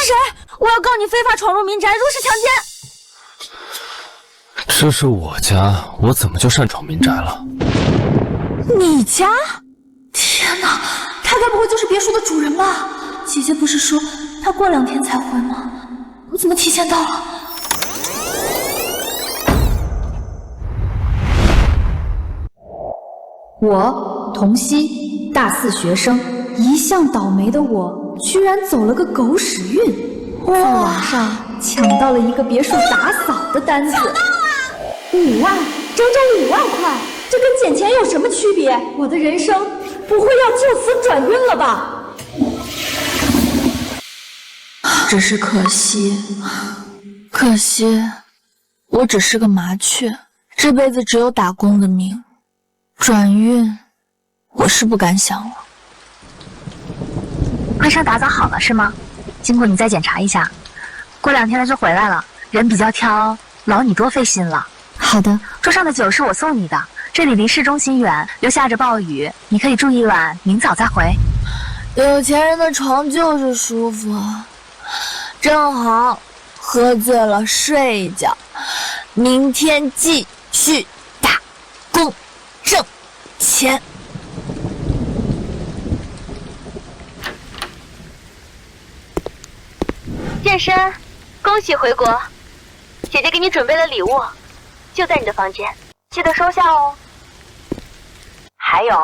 谁？我要告你非法闯入民宅，入室强奸！这是我家，我怎么就擅闯民宅了？你家？天哪，他该不会就是别墅的主人吧？姐姐不是说他过2天才回吗？我怎么提前到了？我童熙，大4学生，一向倒霉的我，居然走了个狗屎运，在网上抢到了一个别墅打扫的单子，抢到了！5万，整整5万块，这跟捡钱有什么区别？我的人生不会要就此转运了吧？只是可惜，我只是个麻雀，这辈子只有打工的命。转运，我是不敢想了。快上打扫好了是吗？经过你再检查一下，过2天他就回来了。人比较挑，劳你多费心了。好的。桌上的酒是我送你的，这里离市中心远，又下着暴雨，你可以住一晚，明早再回。有钱人的床就是舒服，正好喝醉了睡一觉，明天继续打工挣钱。健身，恭喜回国！姐姐给你准备了礼物，就在你的房间，记得收下哦。还有，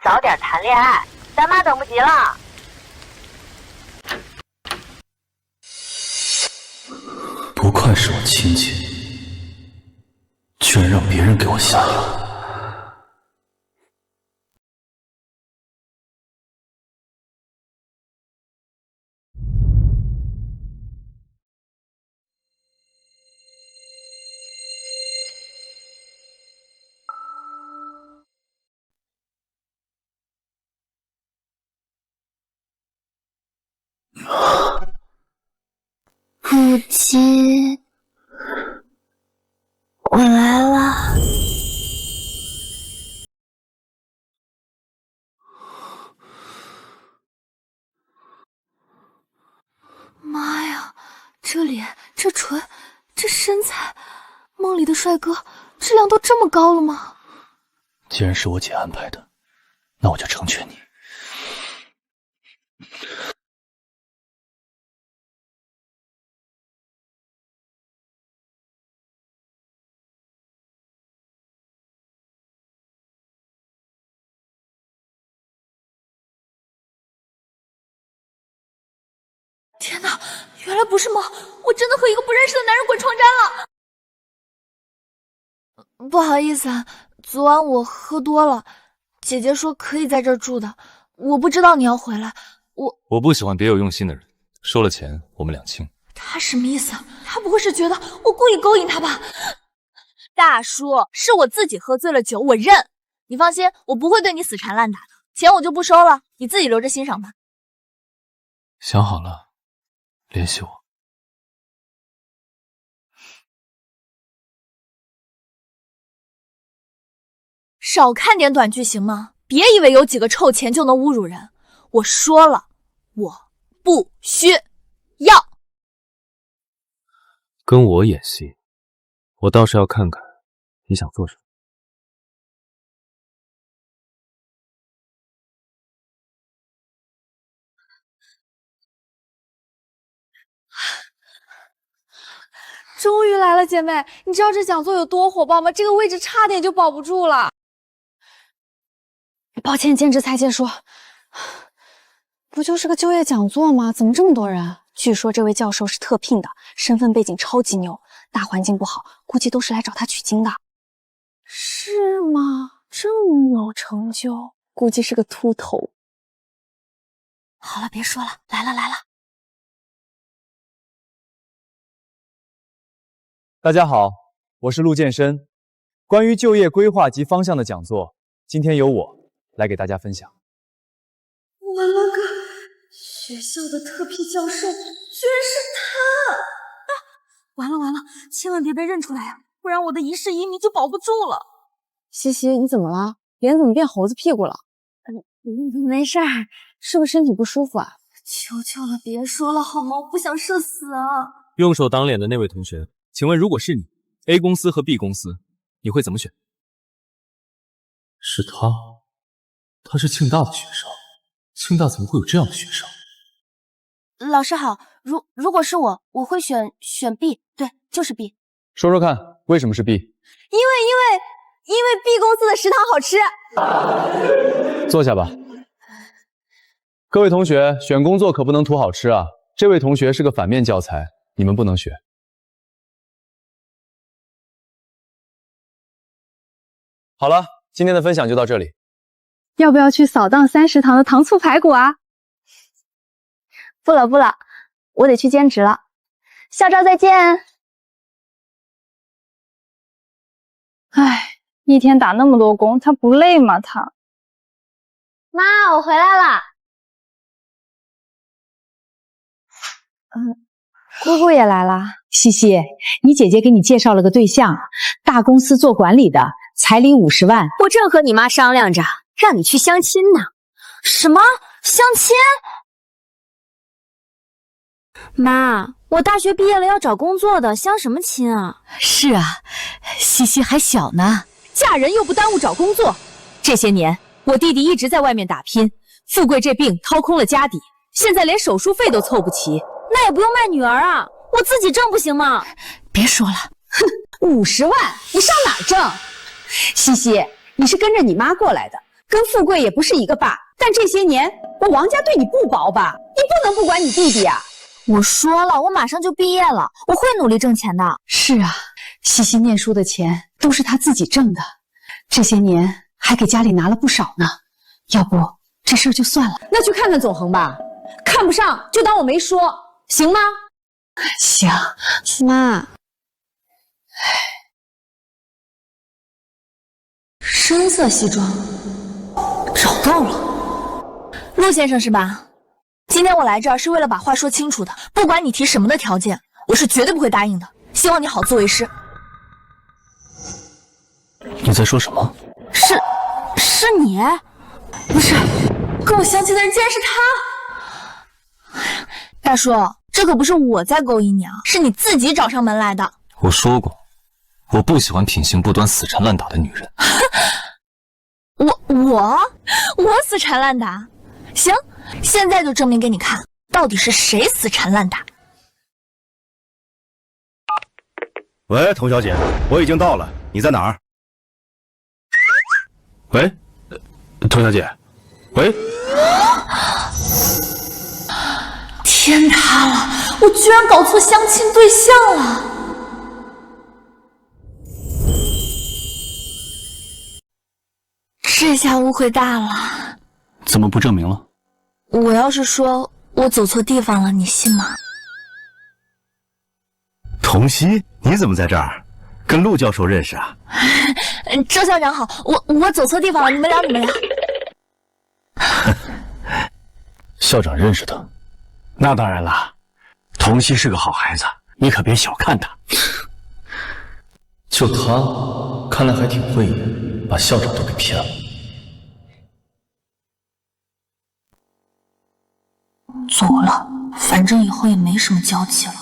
早点谈恋爱，咱妈等不及了。不愧是我亲戚，居然让别人给我下药。父亲，我来了。妈呀，这脸，这唇，这身材，梦里的帅哥质量都这么高了吗？既然是我姐安排的，那我就成全你。天哪，原来不是梦，我真的和一个不认识的男人滚床单了。不好意思啊，昨晚我喝多了，姐姐说可以在这儿住的，我不知道你要回来，我不喜欢别有用心的人，收了钱我们2清。他什么意思啊？他不会是觉得我故意勾引他吧？大叔，是我自己喝醉了酒，我认。你放心，我不会对你死缠烂打的，钱我就不收了，你自己留着欣赏吧。想好了，联系我。少看点短剧行吗？别以为有几个臭钱就能侮辱人。我说了，我不需要。跟我演戏，我倒是要看看你想做什么。终于来了，姐妹，你知道这讲座有多火爆吗？这个位置差点就保不住了。抱歉，兼职才结束。不就是个就业讲座吗？怎么这么多人？据说这位教授是特聘的，身份背景超级牛，大环境不好，估计都是来找他取经的。是吗？这么有成就，估计是个秃头。好了，别说了，来了来了。大家好，我是陆健身。关于就业规划及方向的讲座，今天由我来给大家分享。我了个，学校的特聘教授居然是他！啊，完了完了，千万别被认出来呀，不然我的一世移民就保不住了。西西，你怎么了？脸怎么变猴子屁股了？没事儿，是不是身体不舒服啊？求求了，别说了好吗？我不想社死啊！用手挡脸的那位同学，请问如果是你 ，A 公司和 B 公司，你会怎么选？是他，他是庆大的学生，庆大怎么会有这样的学生？老师好，如果是我，我会选 B， 对，就是 B。说说看，为什么是 B？ 因为 B 公司的食堂好吃。坐下吧。各位同学，选工作可不能图好吃啊！这位同学是个反面教材，你们不能学。好了，今天的分享就到这里。要不要去扫荡3食堂的糖醋排骨啊？不了，我得去兼职了。校招再见。唉，一天打那么多工，他不累吗？他。妈，我回来了。姑姑也来了。西西，你姐姐给你介绍了个对象，大公司做管理的，彩礼50万。我正和你妈商量着，让你去相亲呢。什么相亲？妈，我大学毕业了要找工作的，相什么亲啊？是啊，西西还小呢，嫁人又不耽误找工作。这些年，我弟弟一直在外面打拼，富贵这病掏空了家底，现在连手术费都凑不齐。那也不用卖女儿啊，我自己挣不行吗？别说了，哼，50万，你上哪儿挣？西西，你是跟着你妈过来的，跟富贵也不是一个爸。但这些年，我王家对你不薄吧？你不能不管你弟弟啊！我说了，我马上就毕业了，我会努力挣钱的。是啊，西西念书的钱都是她自己挣的，这些年还给家里拿了不少呢。要不这事儿就算了，那去看看总恒吧，看不上就当我没说，行吗？行，妈。深色西装，找到了，陆先生是吧？今天我来这儿是为了把话说清楚的，不管你提什么的条件，我是绝对不会答应的。希望你好自为之。你在说什么？是你？不是，跟我相亲的人竟然是他！大叔，这可不是我在勾引你啊，是你自己找上门来的。我说过，我不喜欢品行不端、死缠烂打的女人。我死缠烂打？行，现在就证明给你看，到底是谁死缠烂打。喂，童小姐，我已经到了，你在哪儿？喂，童小姐，喂。天塌了，我居然搞错相亲对象了。这下误会大了。怎么不证明了？我要是说我走错地方了，你信吗？童熙，你怎么在这儿？跟陆教授认识啊？周校长好，我走错地方了，你们聊。校长认识他？那当然了，童熙是个好孩子，你可别小看他。就他，看来还挺会演，把校长都给骗了。走了，反正以后也没什么交集了，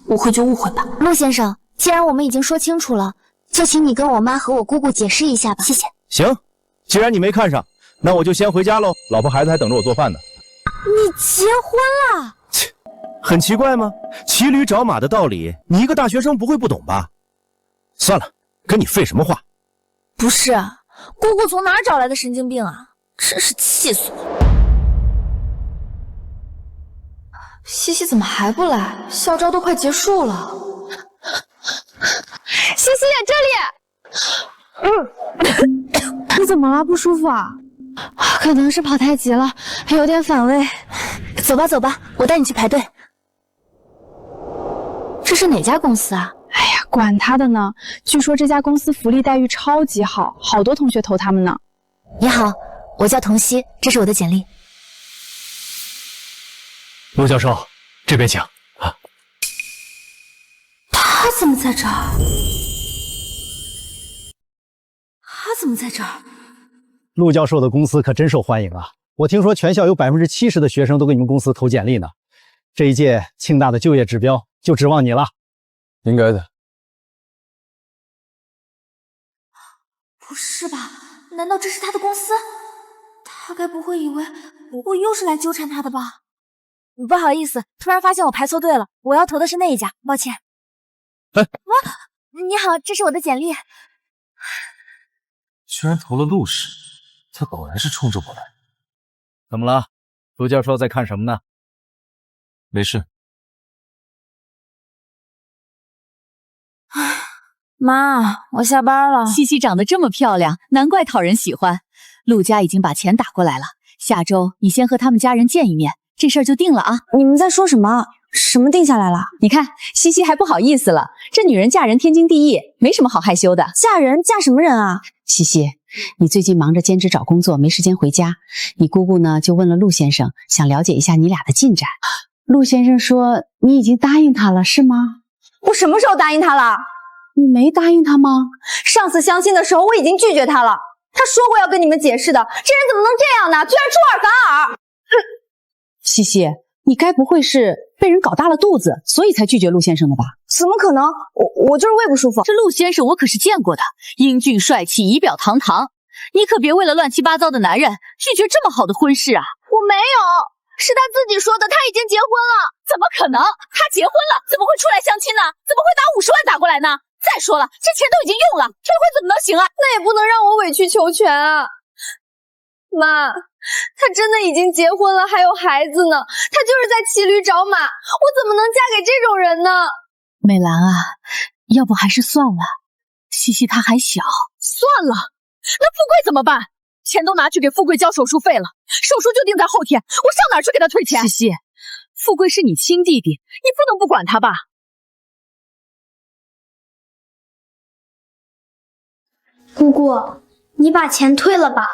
误会就误会吧。陆先生，既然我们已经说清楚了，就请你跟我妈和我姑姑解释一下吧，谢谢。行，既然你没看上，那我就先回家喽，老婆孩子还等着我做饭呢。你结婚了？切，很奇怪吗？骑驴找马的道理，你一个大学生不会不懂吧？算了，跟你废什么话？不是，姑姑从哪儿找来的神经病啊？真是气死我！西西怎么还不来？校招都快结束了。西西，这里。你怎么了？不舒服啊？可能是跑太急了，有点反胃。走吧，我带你去排队。这是哪家公司啊？哎呀，管他的呢！据说这家公司福利待遇超级好，好多同学投他们呢。你好，我叫童熙，这是我的简历。陆教授，这边请啊。他怎么在这儿？他怎么在这儿？陆教授的公司可真受欢迎啊！我听说全校有70%的学生都给你们公司投简历呢。这一届庆大的就业指标就指望你了。应该的。不是吧？难道这是他的公司？他该不会以为我又是来纠缠他的吧？不好意思，突然发现我排错队了，我要投的是那一家，抱歉。哎，你好，这是我的简历。居然投了陆氏，他果然是冲着我来。怎么了？陆教授在看什么呢？没事。妈，我下班了。西西长得这么漂亮，难怪讨人喜欢。陆家已经把钱打过来了，下周你先和他们家人见一面，这事儿就定了啊。你们在说什么？什么定下来了？你看，西西还不好意思了，这女人嫁人天经地义，没什么好害羞的。嫁人嫁什么人啊？西西，你最近忙着兼职找工作，没时间回家。你姑姑呢，就问了陆先生，想了解一下你俩的进展。陆先生说你已经答应他了，是吗？我什么时候答应他了？你没答应他吗？上次相亲的时候我已经拒绝他了，他说过要跟你们解释的，这人怎么能这样呢？居然出尔反尔！西西，你该不会是被人搞大了肚子，所以才拒绝陆先生的吧？怎么可能？我就是胃不舒服。这陆先生我可是见过的，英俊帅气，仪表堂堂，你可别为了乱七八糟的男人拒绝这么好的婚事啊！我没有，是他自己说的，他已经结婚了。怎么可能？他结婚了，怎么会出来相亲呢？怎么会把50万打过来呢？再说了，这钱都已经用了，退婚怎么能行啊？那也不能让我委曲求全啊！妈，他真的已经结婚了，还有孩子呢，他就是在骑驴找马，我怎么能嫁给这种人呢？美兰啊，要不还是算了，西西她还小。算了，那富贵怎么办？钱都拿去给富贵交手术费了，手术就定在后天，我上哪儿去给他退钱？西西，富贵是你亲弟弟，你不能不管他吧？姑姑，你把钱退了吧，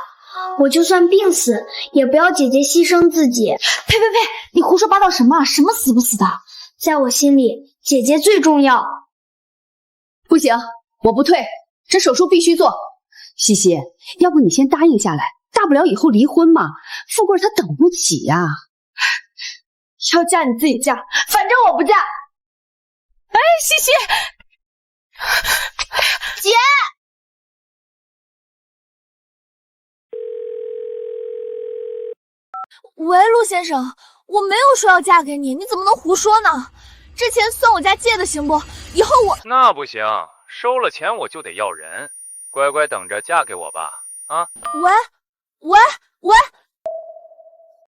我就算病死，也不要姐姐牺牲自己。呸！你胡说八道什么？什么死不死的？在我心里，姐姐最重要。不行，我不退，这手术必须做。西西，要不你先答应下来，大不了以后离婚嘛。富贵他等不起呀。要嫁你自己嫁，反正我不嫁。哎，西西，姐。喂，陆先生，我没有说要嫁给你，你怎么能胡说呢？这钱算我家借的，行不？以后我……那不行，收了钱我就得要人，乖乖等着嫁给我吧，啊！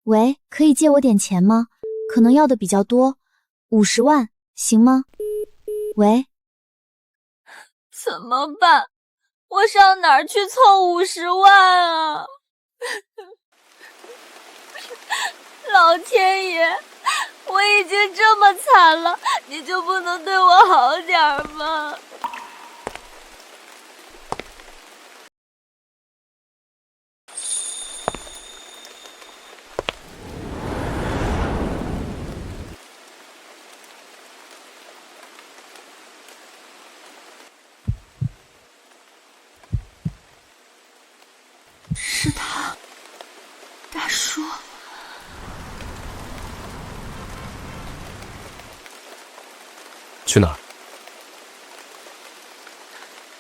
喂，可以借我点钱吗？可能要的比较多，50万，行吗？喂，怎么办？我上哪儿去凑50万啊？老天爷，我已经这么惨了，你就不能对我好点吗？是他，大叔。去哪儿？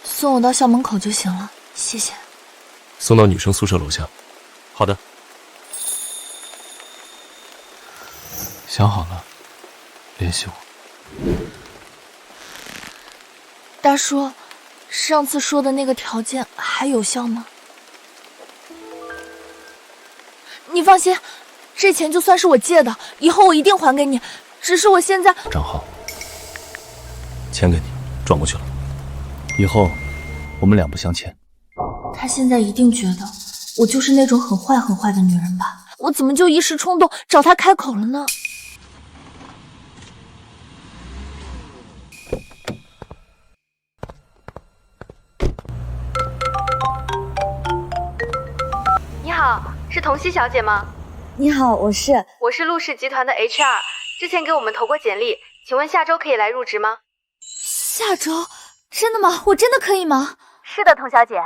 送我到校门口就行了，谢谢。送到女生宿舍楼下。好的。想好了，联系我。大叔，上次说的那个条件还有效吗？你放心，这钱就算是我借的，以后我一定还给你。只是我现在……账号，钱给你，转过去了。以后我们两不相欠。他现在一定觉得我就是那种很坏的女人吧？我怎么就一时冲动找他开口了呢？你好，是童熙小姐吗？你好，我是陆氏集团的 HR， 之前给我们投过简历，请问下周可以来入职吗？下周？真的吗？我真的可以吗？是的，童小姐，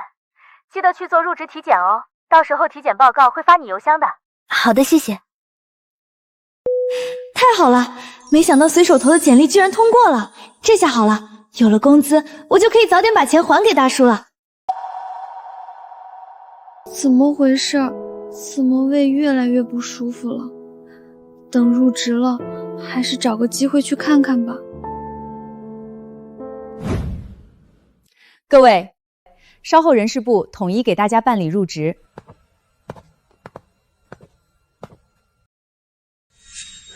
记得去做入职体检哦，到时候体检报告会发你邮箱的。好的，谢谢。太好了，没想到随手投的简历居然通过了，这下好了，有了工资，我就可以早点把钱还给大叔了。怎么回事？怎么胃越来越不舒服了？等入职了，还是找个机会去看看吧。各位，稍后人事部统一给大家办理入职。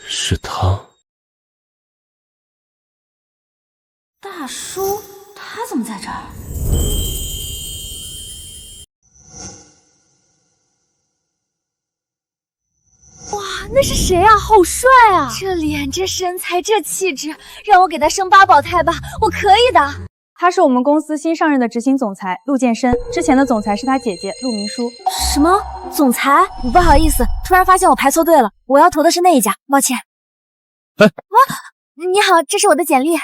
是他。大叔，他怎么在这儿？哇，那是谁啊？好帅啊！这脸，这身材，这气质，让我给他生8胞胎吧，我可以的。他是我们公司新上任的执行总裁陆建深，之前的总裁是他姐姐陆明书。什么总裁？不好意思，突然发现我排错队了，我要投的是那一家，抱歉。哎，你好，这是我的简历。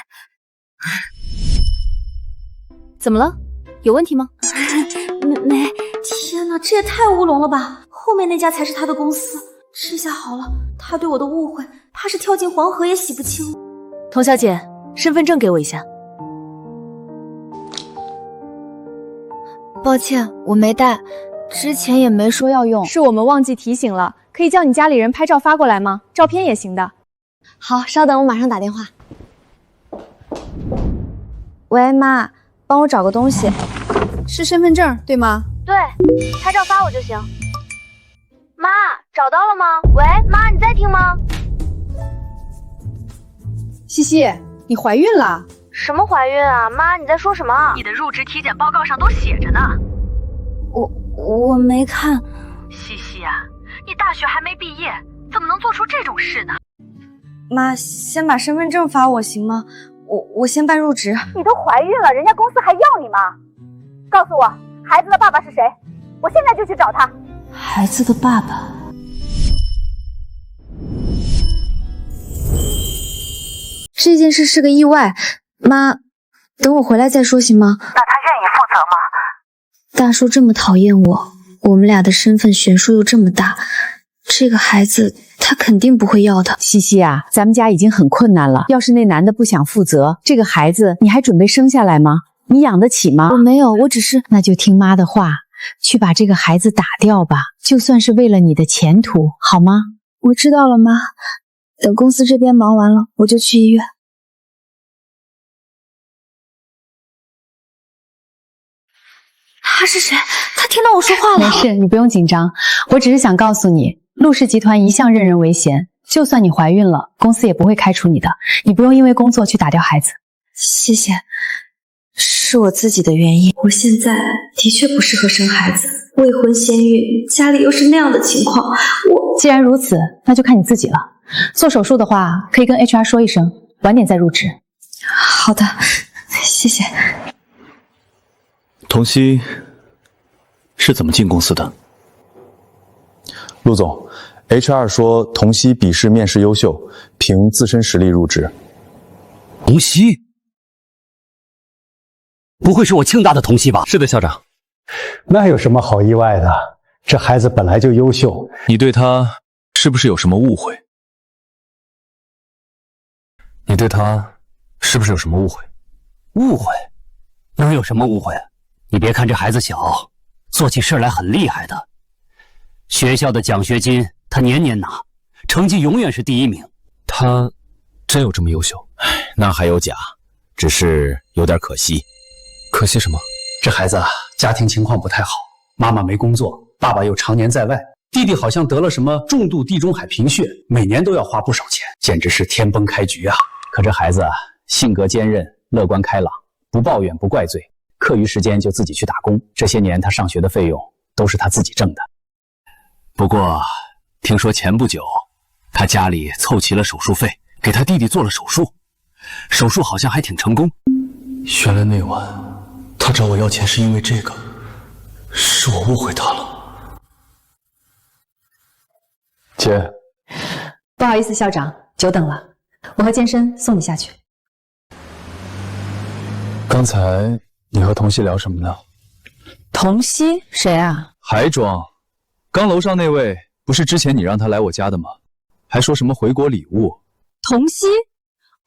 怎么了？有问题吗？没。天哪，这也太乌龙了吧！后面那家才是他的公司。这下好了，他对我的误会，怕是跳进黄河也洗不清。童小姐，身份证给我一下。抱歉，我没带，之前也没说要用。是我们忘记提醒了，可以叫你家里人拍照发过来吗？照片也行的。好，稍等，我马上打电话。喂，妈，帮我找个东西，是身份证对吗？对，拍照发我就行。妈，找到了吗？喂，妈，你在听吗？西西，你怀孕了？什么怀孕啊？妈，你在说什么？你的入职体检报告上都写着呢。我没看。西西啊，你大学还没毕业，怎么能做出这种事呢？妈，先把身份证发我行吗？我先办入职。你都怀孕了，人家公司还要你吗？告诉我，孩子的爸爸是谁？我现在就去找他。孩子的爸爸。这件事是个意外，妈，等我回来再说行吗？那他愿意负责吗？大叔这么讨厌我，我们俩的身份悬殊又这么大，这个孩子他肯定不会要的。西西啊，咱们家已经很困难了，要是那男的不想负责，这个孩子你还准备生下来吗？你养得起吗？我没有，我只是……那就听妈的话，去把这个孩子打掉吧，就算是为了你的前途，好吗？我知道了，妈。等公司这边忙完了，我就去医院。他是谁？他听到我说话了。没事，你不用紧张，我只是想告诉你，陆氏集团一向任人唯贤，就算你怀孕了，公司也不会开除你的，你不用因为工作去打掉孩子。谢谢，是我自己的原因。我现在的确不适合生孩子，未婚先孕，家里又是那样的情况，既然如此，那就看你自己了。做手术的话，可以跟 HR 说一声，晚点再入职。好的，谢谢。童熙是怎么进公司的？陆总 ，HR 说童熙笔试面试优秀，凭自身实力入职。童熙？不会是我庆大的童熙吧？是的，校长。那有什么好意外的？这孩子本来就优秀。你对他是不是有什么误会？你对他是不是有什么误会？误会？能有什么误会？你别看这孩子小，做起事来很厉害的。学校的奖学金他年年拿，成绩永远是第1名。他真有这么优秀？那还有假，只是有点可惜。可惜什么？这孩子啊，家庭情况不太好，妈妈没工作，爸爸又常年在外，弟弟好像得了什么重度地中海贫血，每年都要花不少钱，简直是天崩开局啊！可这孩子啊，性格坚韧，乐观开朗，不抱怨不怪罪，课余时间就自己去打工。这些年他上学的费用都是他自己挣的。不过听说前不久他家里凑齐了手术费，给他弟弟做了手术，手术好像还挺成功。原来那晚他找我要钱是因为这个，是我误会他了。姐，不好意思，校长，久等了，我和健身送你下去。刚才你和童熙聊什么呢？童熙谁啊？还装？刚楼上那位不是之前你让他来我家的吗？还说什么回国礼物？童熙？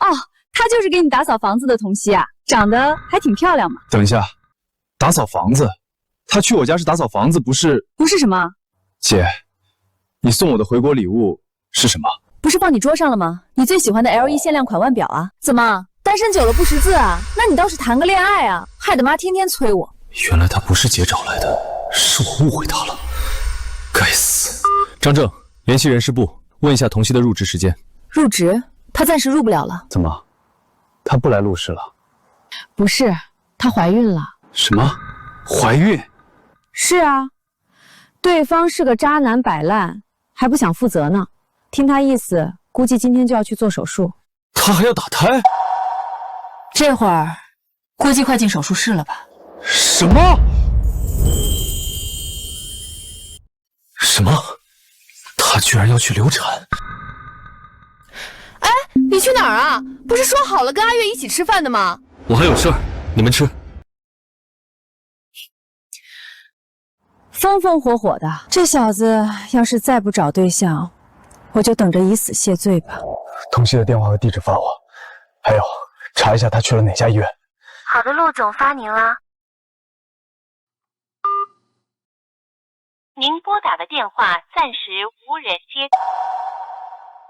哦，她就是给你打扫房子的童熙啊，长得还挺漂亮嘛。等一下，打扫房子？他去我家是打扫房子，不是？不是什么？姐，你送我的回国礼物是什么？不是放你桌上了吗？你最喜欢的 LE 限量款腕表啊？怎么单身久了不识字啊？那你倒是谈个恋爱啊，害得妈天天催我。原来他不是姐找来的，是我误会他了，该死！张正，联系人事部，问一下童熙的入职时间。入职？她暂时入不了了。怎么？她不来录视了？不是，她怀孕了。什么？怀孕？是啊，对方是个渣男摆烂，还不想负责呢。听他意思，估计今天就要去做手术。他还要打胎？这会儿估计快进手术室了吧？什么？什么？他居然要去流产？哎，你去哪儿啊？不是说好了跟阿月一起吃饭的吗？我还有事儿，你们吃。风风火火的，这小子要是再不找对象，我就等着以死谢罪吧。童熙的电话和地址发我，还有查一下他去了哪家医院。好的，陆总发您了。您拨打的电话暂时无人接。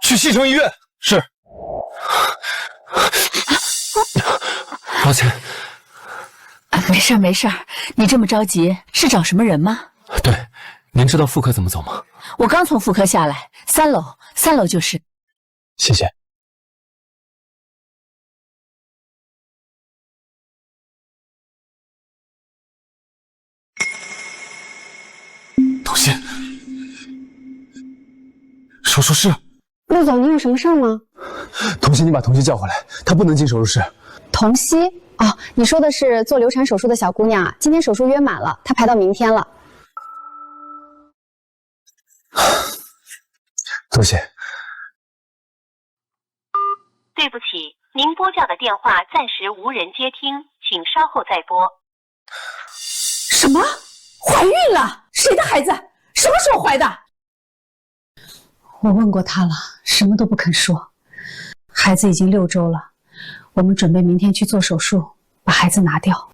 去西城医院。是。抱歉。没事没事，你这么着急是找什么人吗？对，您知道妇科怎么走吗？我刚从妇科下来，3楼就是。谢谢。童熙，手术室。陆总，你有什么事吗？童熙，你把童熙叫回来，她不能进手术室。童熙？哦，你说的是做流产手术的小姑娘啊？今天手术约满了，她排到明天了。多谢。对不起，您拨叫的电话暂时无人接听，请稍后再拨。什么？怀孕了？谁的孩子？什么时候怀的？我问过她了，什么都不肯说。孩子已经6周了，我们准备明天去做手术，把孩子拿掉。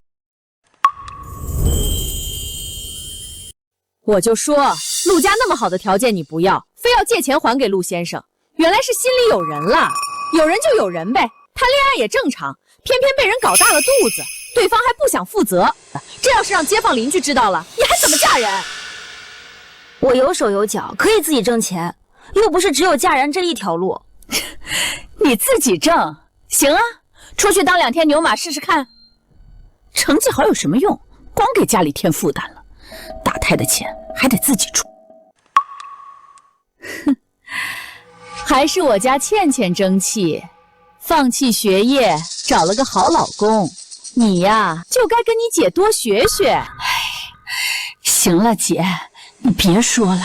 我就说，陆家那么好的条件你不要，非要借钱还给陆先生，原来是心里有人了。有人就有人呗，谈恋爱也正常，偏偏被人搞大了肚子，对方还不想负责。这要是让街坊邻居知道了，你还怎么嫁人？我有手有脚，可以自己挣钱，又不是只有嫁人这一条路。你自己挣，行啊，出去当2天牛马试试看。成绩好有什么用？光给家里添负担了，打胎的钱还得自己出。哼。还是我家倩倩争气，放弃学业，找了个好老公。你呀，就该跟你姐多学学。哎，行了，姐，你别说了。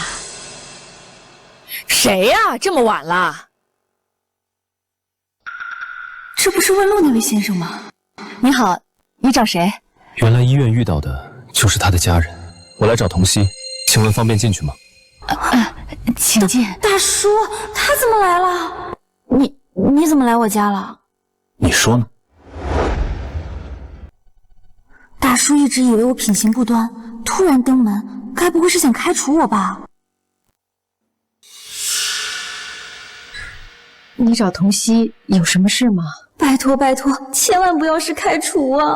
谁呀？这么晚了？这不是问路那位先生吗？你好，你找谁？原来医院遇到的就是他的家人，我来找童熙，请问方便进去吗？请进。大叔，他怎么来了？你怎么来我家了？你说呢？大叔一直以为我品行不端，突然登门，该不会是想开除我吧？你找童熙有什么事吗？拜托拜托，千万不要是开除啊！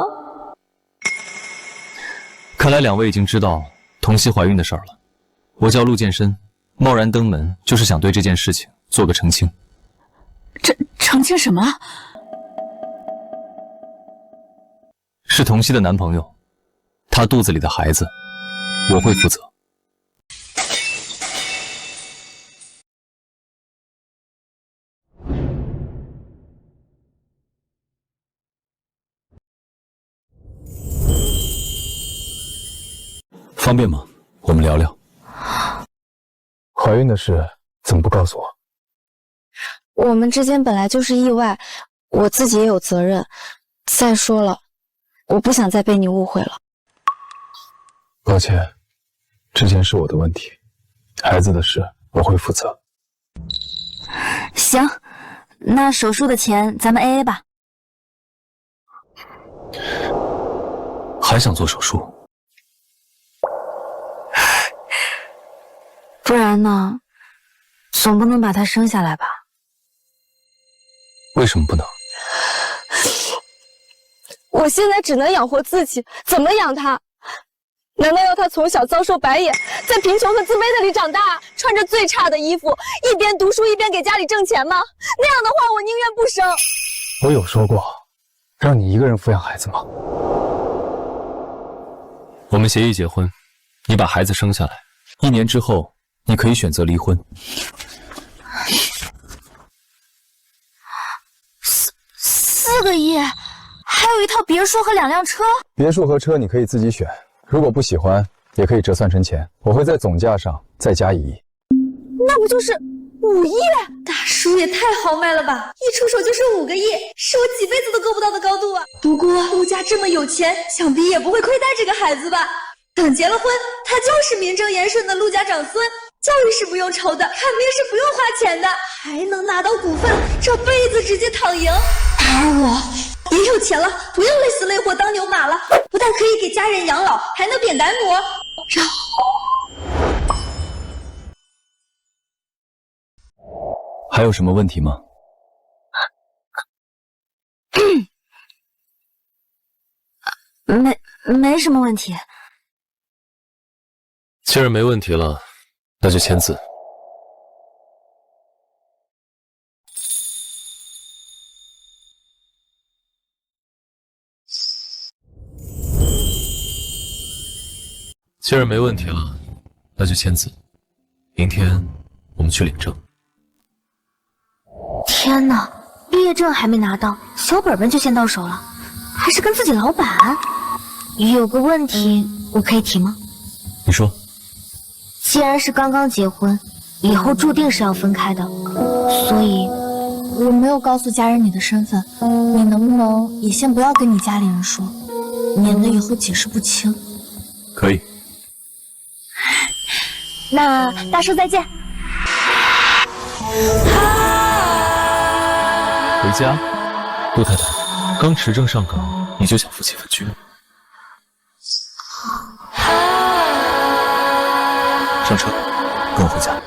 看来2位已经知道童熙怀孕的事儿了。我叫陆健身，贸然登门就是想对这件事情做个澄清。澄清什么？是童熙的男朋友，他肚子里的孩子，我会负责。方便吗？我们聊聊。怀孕的事怎么不告诉我？我们之间本来就是意外，我自己也有责任。再说了，我不想再被你误会了。抱歉，之前是我的问题，孩子的事我会负责。行，那手术的钱咱们 AA 吧。还想做手术？不然呢？总不能把他生下来吧？为什么不能？我现在只能养活自己，怎么养他？难道要他从小遭受白眼，在贫穷和自卑的里长大，穿着最差的衣服，一边读书一边给家里挣钱吗？那样的话，我宁愿不生。我有说过，让你一个人抚养孩子吗？我们协议结婚，你把孩子生下来，1年之后你可以选择离婚。4个亿，还有一套别墅和2辆车。别墅和车你可以自己选，如果不喜欢，也可以折算成钱，我会在总价上再加1亿。那不就是5亿？大叔也太豪迈了吧！一出手就是5个亿，是我几辈子都够不到的高度啊！不过陆家这么有钱，想必也不会亏待这个孩子吧？等结了婚，他就是名正言顺的陆家长孙，教育是不用愁的，看病是不用花钱的，还能拿到股份，这辈子直接躺赢。而我也有钱了，不用累死累活当牛马了，不但可以给家人养老，还能贬白母。然后还有什么问题吗？没什么问题。既然没问题了，那就签字。既然没问题了，那就签字。明天我们去领证。天哪，毕业证还没拿到，小本本就先到手了，还是跟自己老板？有个问题我可以提吗？你说。既然是刚刚结婚，以后注定是要分开的，所以我没有告诉家人你的身份，你能不能也先不要跟你家里人说，免得以后解释不清。可以。那大叔再见。回家，陆太太，刚持证上岗，你就想夫妻分居？上车，跟我回家。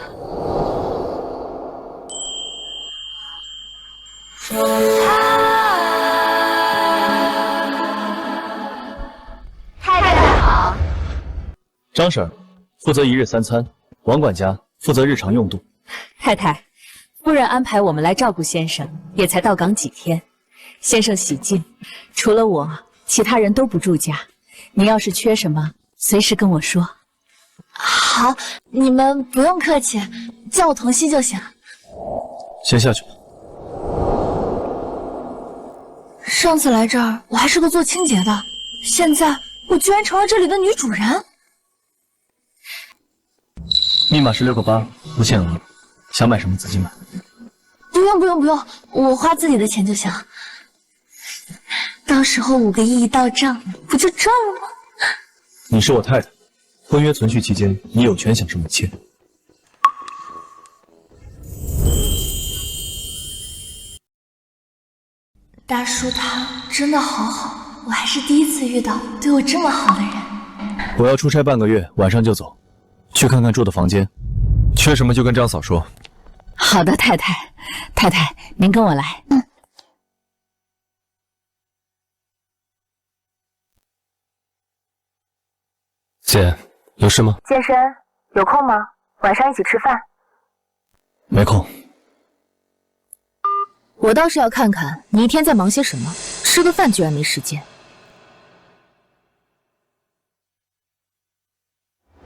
太太好。张婶负责1日3餐，王管家负责日常用度。太太，夫人安排我们来照顾先生，也才到岗几天。先生喜静，除了我，其他人都不住家。你要是缺什么，随时跟我说。好，你们不用客气，叫我童熙就行。先下去吧。上次来这儿，我还是个做清洁的，现在我居然成了这里的女主人。密码是6个8，不限额，想买什么自己买。不用，我花自己的钱就行。到时候5个亿一到账，不就赚了吗？你是我太太，婚约存续期间，你有权享受一切。大叔他真的好好，我还是第一次遇到对我这么好的人。我要出差半个月，晚上就走，去看看住的房间，缺什么就跟张嫂说。好的，太太，太太，您跟我来。姐，有事吗？健身有空吗？晚上一起吃饭。没空。我倒是要看看你一天在忙些什么，吃个饭居然没时间。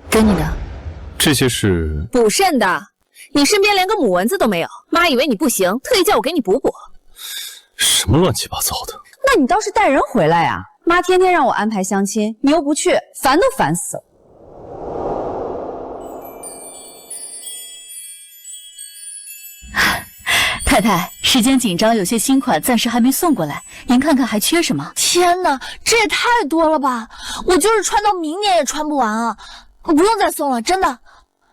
给你的，这些是补肾的。你身边连个母蚊子都没有，妈以为你不行，特意叫我给你补补。什么乱七八糟的？那你倒是带人回来呀！妈天天让我安排相亲，你又不去，烦都烦死了。太太，时间紧张，有些新款暂时还没送过来，您看看还缺什么？天哪，这也太多了吧！我就是穿到明年也穿不完啊！不用再送了，真的。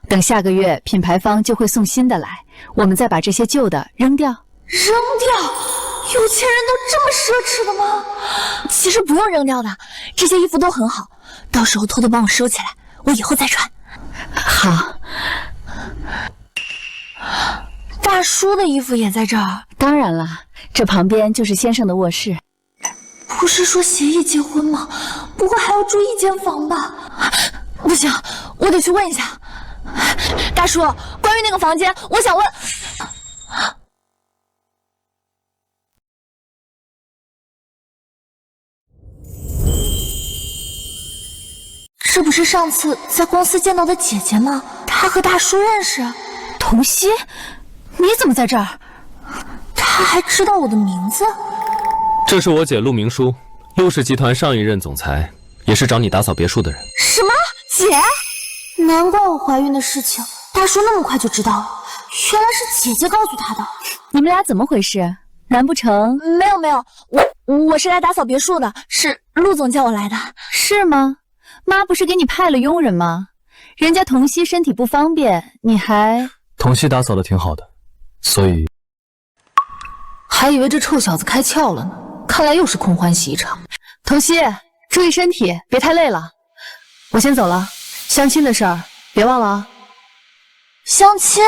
等下个月品牌方就会送新的来，我们再把这些旧的扔掉。扔掉？有钱人都这么奢侈的吗？其实不用扔掉的，这些衣服都很好，到时候偷偷帮我收起来，我以后再穿。好。大叔的衣服也在这儿？当然了，这旁边就是先生的卧室。不是说协议结婚吗？不会还要住一间房吧？不行，我得去问一下。大叔，关于那个房间，我想问。这不是上次在公司见到的姐姐吗？她和大叔认识。童熙，你怎么在这儿？她还知道我的名字。这是我姐陆明书，陆氏集团上一任总裁，也是找你打扫别墅的人。什么？姐？难怪我怀孕的事情，大叔那么快就知道了，原来是姐姐告诉他的。你们俩怎么回事？难不成？没有，我是来打扫别墅的，是陆总叫我来的。是吗？妈不是给你派了佣人吗？人家童熙身体不方便，你还……童熙打扫的挺好的，所以还以为这臭小子开窍了呢，看来又是空欢喜一场。童熙，注意身体，别太累了。我先走了，相亲的事儿别忘了啊。相亲？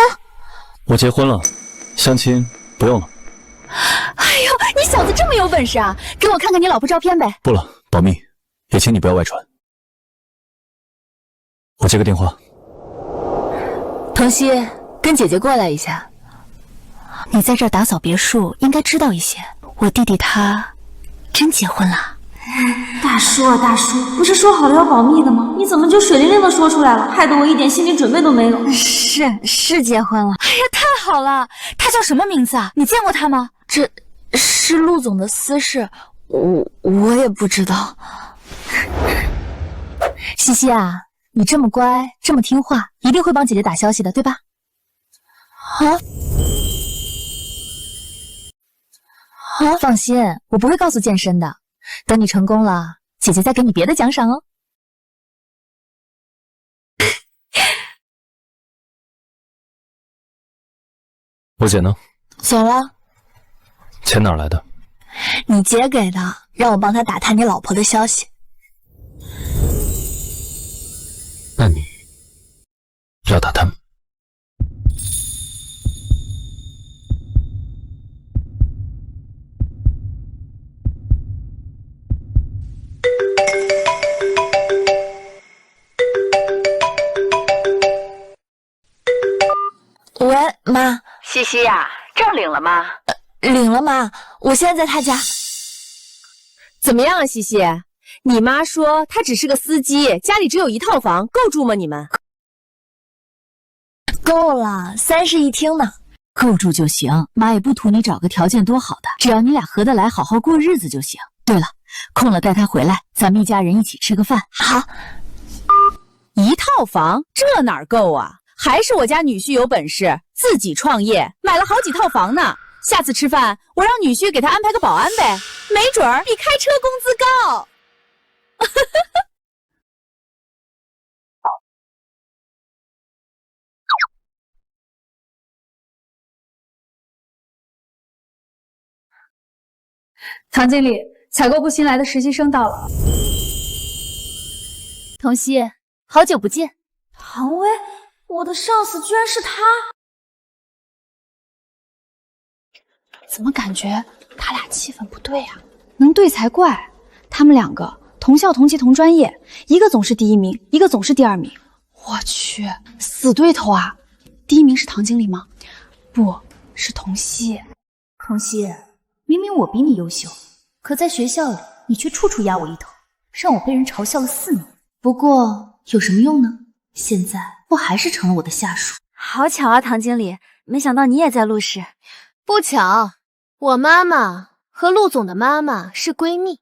我结婚了，相亲不用了。哎呦，你小子这么有本事啊！给我看看你老婆照片呗。不了，保密，也请你不要外传。我接个电话。童熙，跟姐姐过来一下。你在这儿打扫别墅，应该知道一些。我弟弟他真结婚了。大叔啊，大叔，不是说好了要保密的吗？你怎么就水灵灵的说出来了，害得我一点心理准备都没有。是结婚了。哎呀，太好了！他叫什么名字啊？你见过他吗？这是陆总的私事，我也不知道。西西啊，你这么乖，这么听话，一定会帮姐姐打消息的，对吧？放心，我不会告诉健身的。等你成功了，姐姐再给你别的奖赏哦。我姐呢？走了。钱哪来的？你姐给的，让我帮她打探你老婆的消息。那你要打探吗？喂，妈。西西呀，证领了吗？领了，妈，我现在在她家。怎么样啊，西西？你妈说她只是个司机，家里只有一套房，够住吗？你们？够了，3室1厅呢。够住就行，妈也不图你找个条件多好的，只要你俩合得来，好好过日子就行。对了，空了带她回来，咱们一家人一起吃个饭。好。一套房，这哪够啊？还是我家女婿有本事，自己创业，买了好几套房呢。下次吃饭，我让女婿给他安排个保安呗，没准儿比开车工资高。唐经理，采购部新来的实习生到了。童熙，好久不见。唐薇，我的上司居然是他。怎么感觉他俩气氛不对呀？能对才怪。他们两个同校同期同专业，一个总是第1名，一个总是第2名。我去，死对头啊！第1名是唐经理吗？不是童熙。童熙，明明我比你优秀，可在学校里你却处处压我一头，让我被人嘲笑了4年。不过有什么用呢？现在不还是成了我的下属？好巧啊，唐经理，没想到你也在陆氏。不巧，我妈妈和陆总的妈妈是闺蜜。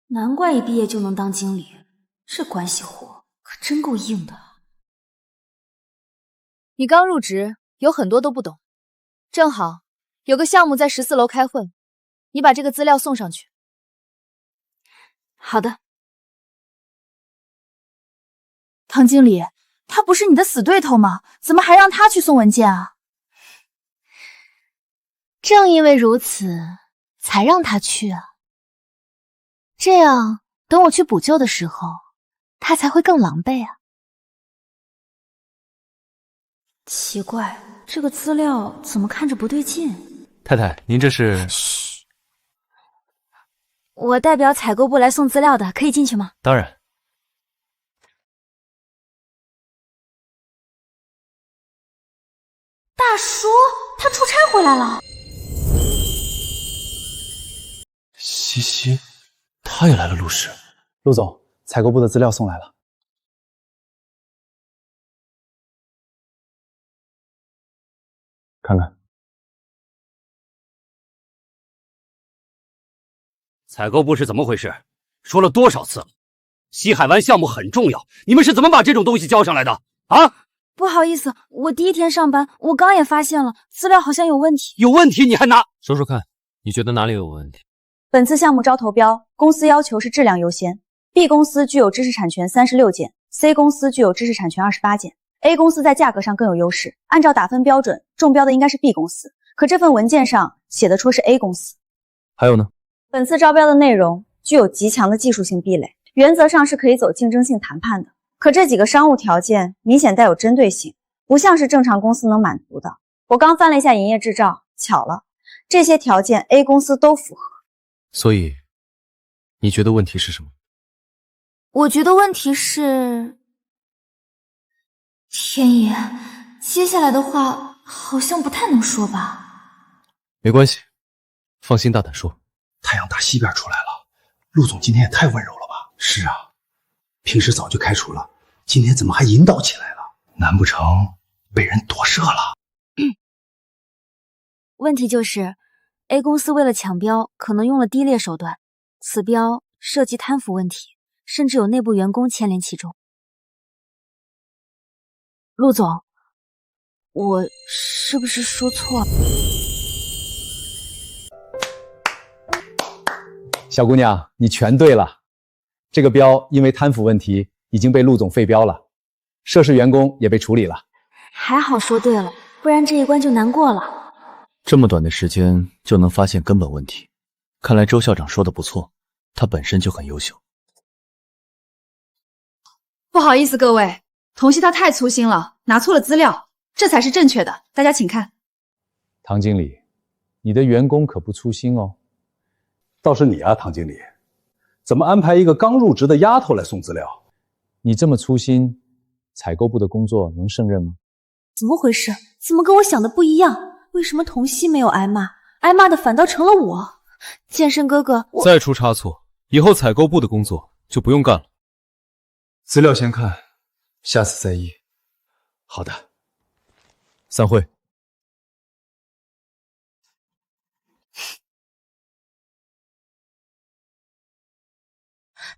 难怪一毕业就能当经理，这关系活可真够硬的。你刚入职，有很多都不懂。正好有个项目在14楼开会，你把这个资料送上去。好的。唐经理，他不是你的死对头吗？怎么还让他去送文件啊？正因为如此，才让他去啊。这样，等我去补救的时候，他才会更狼狈啊。奇怪，这个资料怎么看着不对劲？太太，您这是？嘘，我代表采购部来送资料的，可以进去吗？当然。大叔，他出差回来了。西西，他也来了陆氏。陆总，采购部的资料送来了。看看。采购部是怎么回事？说了多少次了？西海湾项目很重要，你们是怎么把这种东西交上来的？啊？不好意思，我第一天上班，我刚也发现了资料好像有问题。有问题你还拿？说说看，你觉得哪里有问题？本次项目招投标，公司要求是质量优先。B 公司具有知识产权36件 ，C 公司具有知识产权28件 ，A 公司在价格上更有优势。按照打分标准，中标的应该是 B 公司，可这份文件上写的说是 A 公司。还有呢？本次招标的内容具有极强的技术性壁垒，原则上是可以走竞争性谈判的。可这几个商务条件明显带有针对性，不像是正常公司能满足的。我刚翻了一下营业执照，巧了，这些条件 A 公司都符合。所以，你觉得问题是什么？我觉得问题是，天爷，接下来的话好像不太能说吧？没关系，放心大胆说。太阳打西边出来了，陆总今天也太温柔了吧？是啊，平时早就开除了，今天怎么还引导起来了？难不成被人夺舍了？问题就是 A 公司为了抢标，可能用了低劣手段，此标涉及贪腐问题，甚至有内部员工牵连其中。陆总，我是不是说错了？小姑娘，你全对了。这个标因为贪腐问题已经被陆总废标了，涉事员工也被处理了。还好说对了，不然这一关就难过了。这么短的时间就能发现根本问题，看来周校长说的不错，他本身就很优秀。不好意思各位，童熙他太粗心了，拿错了资料，这才是正确的，大家请看。唐经理，你的员工可不粗心哦。倒是你啊，唐经理，怎么安排一个刚入职的丫头来送资料？你这么粗心，采购部的工作能胜任吗？怎么回事？怎么跟我想的不一样？为什么童熙没有挨骂，挨骂的反倒成了我？健身哥哥，我再出差错，以后采购部的工作就不用干了。资料先看，下次再议。好的，散会。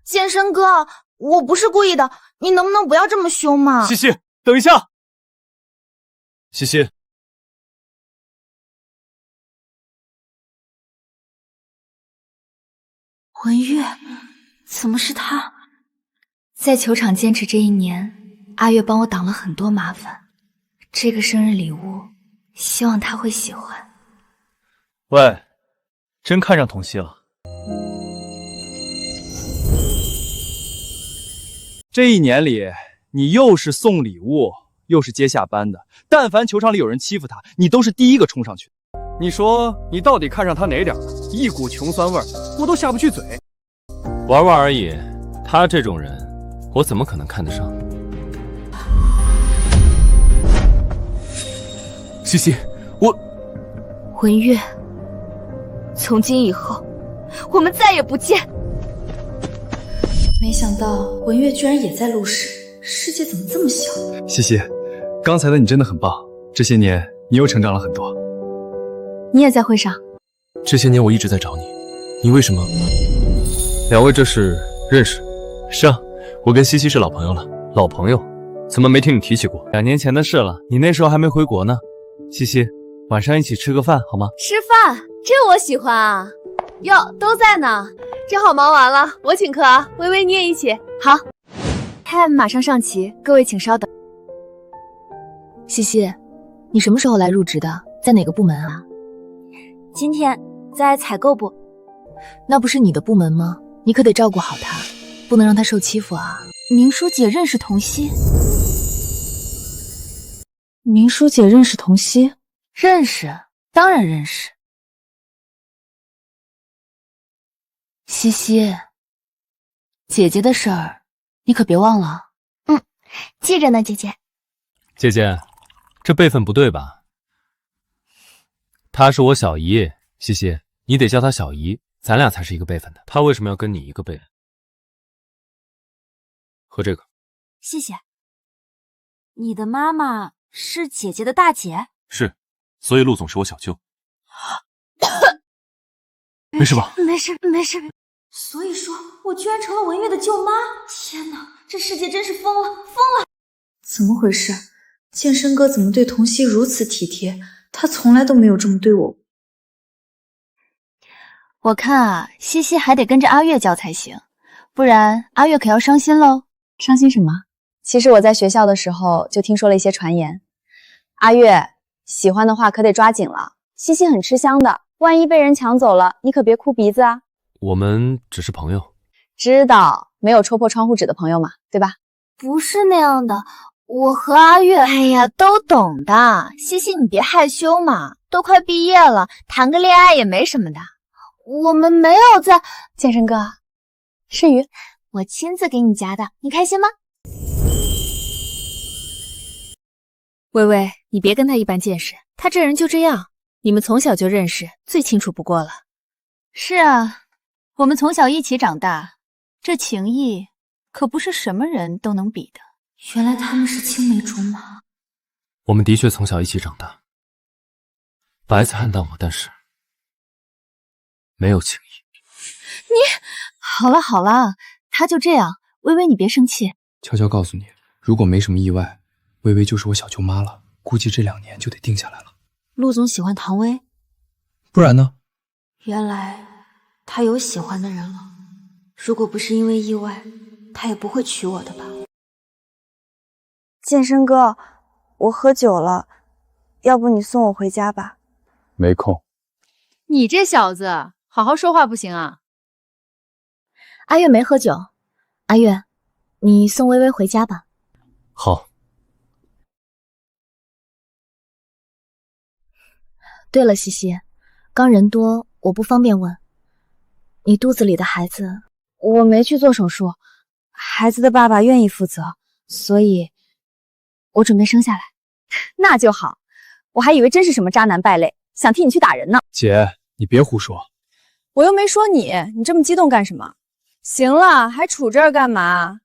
健身哥，我不是故意的，你能不能不要这么凶嘛？西西，等一下。西西，文月，怎么是他？在球场坚持这1年，阿月帮我挡了很多麻烦。这个生日礼物，希望他会喜欢。喂，真看上童熙了？这1年里，你又是送礼物，又是接下班的，但凡球场里有人欺负他，你都是第一个冲上去的。你说你到底看上他哪点了？一股穷酸味儿，我都下不去嘴。玩玩而已，他这种人，我怎么可能看得上？西西，文月，从今以后，我们再也不见。没想到文月居然也在陆氏，世界怎么这么小？西西，刚才的你真的很棒，这些年你又成长了很多。你也在会上？这些年我一直在找你，你为什么？两位这是认识？是啊，我跟西西是老朋友了。老朋友？怎么没听你提起过？2年前的事了，你那时候还没回国呢。西西，晚上一起吃个饭好吗？吃饭，这我喜欢啊！哟，都在呢，正好忙完了，我请客啊，微微你也一起。好，Time 马上上齐，各位请稍等。西西，你什么时候来入职的？在哪个部门啊？今天在采购部。那不是你的部门吗？你可得照顾好他，不能让他受欺负啊。明书姐认识童熙？明书姐认识童熙？认识，当然认识。西西，姐姐的事儿，你可别忘了。记着呢，姐姐。姐姐，这辈分不对吧？她是我小姨，西西，你得叫她小姨，咱俩才是一个辈分的。她为什么要跟你一个辈分？喝这个。谢谢。你的妈妈是姐姐的大姐？是，所以陆总是我小舅。没事吧？没事，没事。所以说我居然成了文月的舅妈！天哪，这世界真是疯了，疯了！怎么回事？健身哥怎么对童熙如此体贴？他从来都没有这么对我。我看啊，西西还得跟着阿月教才行，不然阿月可要伤心喽。伤心什么？其实我在学校的时候就听说了一些传言。阿月，喜欢的话可得抓紧了。西西很吃香的，万一被人抢走了，你可别哭鼻子啊。我们只是朋友。知道，没有戳破窗户纸的朋友嘛，对吧？不是那样的，我和阿月，哎呀，都懂的。西西，你别害羞嘛，都快毕业了，谈个恋爱也没什么的。我们没有在。健身哥，是鱼，我亲自给你夹的，你开心吗？微微，你别跟他一般见识，他这人就这样。你们从小就认识，最清楚不过了。是啊，我们从小一起长大，这情谊可不是什么人都能比的。原来他们是青梅竹马。我们的确从小一起长大，白菜淡我，但是没有情谊。你好了好了，他就这样。微微，你别生气。悄悄告诉你，如果没什么意外，微微就是我小舅妈了，估计这2年就得定下来了。陆总喜欢唐薇，不然呢？原来他有喜欢的人了。如果不是因为意外，他也不会娶我的吧。健身哥，我喝酒了，要不你送我回家吧？没空。你这小子，好好说话不行啊！阿月没喝酒，阿月，你送微微回家吧。好。对了，西西，刚人多，我不方便问。你肚子里的孩子，我没去做手术，孩子的爸爸愿意负责，所以我准备生下来。那就好，我还以为真是什么渣男败类，想替你去打人呢。姐，你别胡说。我又没说你，你这么激动干什么？行了，还杵这儿干嘛？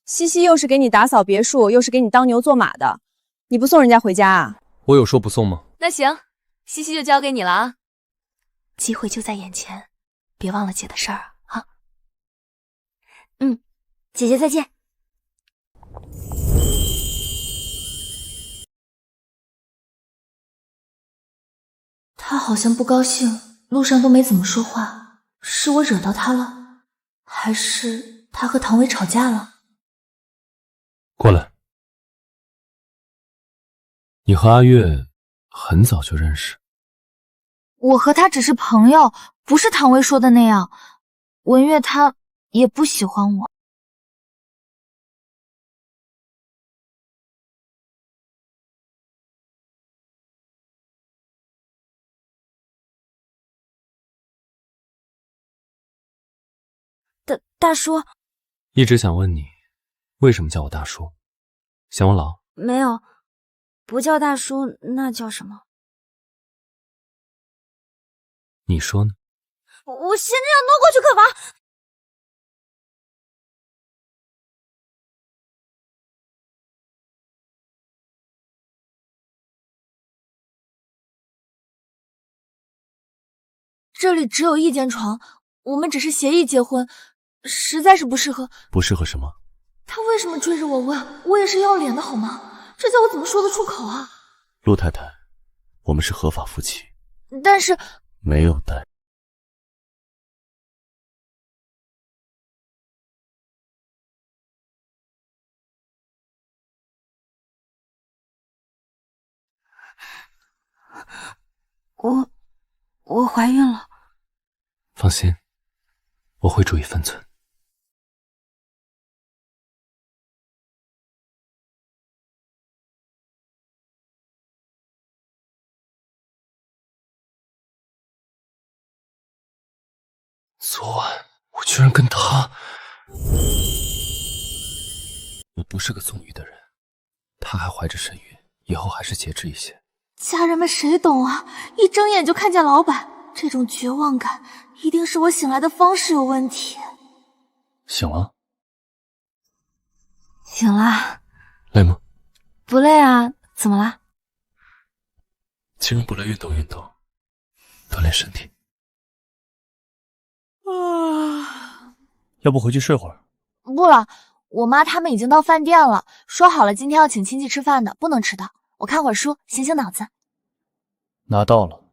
西西又是给你打扫别墅，又是给你当牛做马的，你不送人家回家啊？我有说不送吗？那行，西西就交给你了啊。机会就在眼前，别忘了姐的事儿啊。姐姐再见。他好像不高兴，路上都没怎么说话，是我惹到他了，还是他和唐薇吵架了？过来。你和阿月很早就认识？我和他只是朋友，不是唐薇说的那样。文月他也不喜欢我。大叔，一直想问你，为什么叫我大叔？嫌我老？没有，不叫大叔，那叫什么？你说呢？我现在要挪过去客房。这里只有一间床，我们只是协议结婚，实在是不适合。不适合什么？他为什么追着我问？我也是要脸的好吗？这叫我怎么说得出口啊？陆太太，我们是合法夫妻，但是没有但。我怀孕了。放心，我会注意分寸。昨晚我居然跟他……我不是个纵欲的人，他还怀着身孕，以后还是节制一些。家人们谁懂啊？一睁眼就看见老板，这种绝望感，一定是我醒来的方式有问题。醒了？醒了。累吗？不累啊，怎么了？既然不累，运动运动，锻炼身体。要不回去睡会儿？不了，我妈他们已经到饭店了，说好了今天要请亲戚吃饭的，不能迟到。我看会儿书，醒醒脑子。拿到了。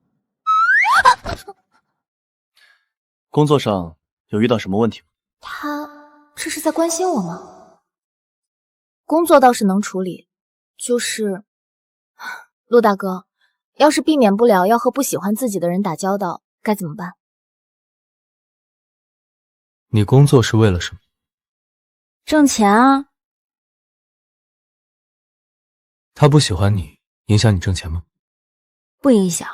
工作上有遇到什么问题吗？他这是在关心我吗？工作倒是能处理，就是陆大哥，要是避免不了要和不喜欢自己的人打交道，该怎么办？你工作是为了什么？挣钱啊。他不喜欢你，影响你挣钱吗？不影响，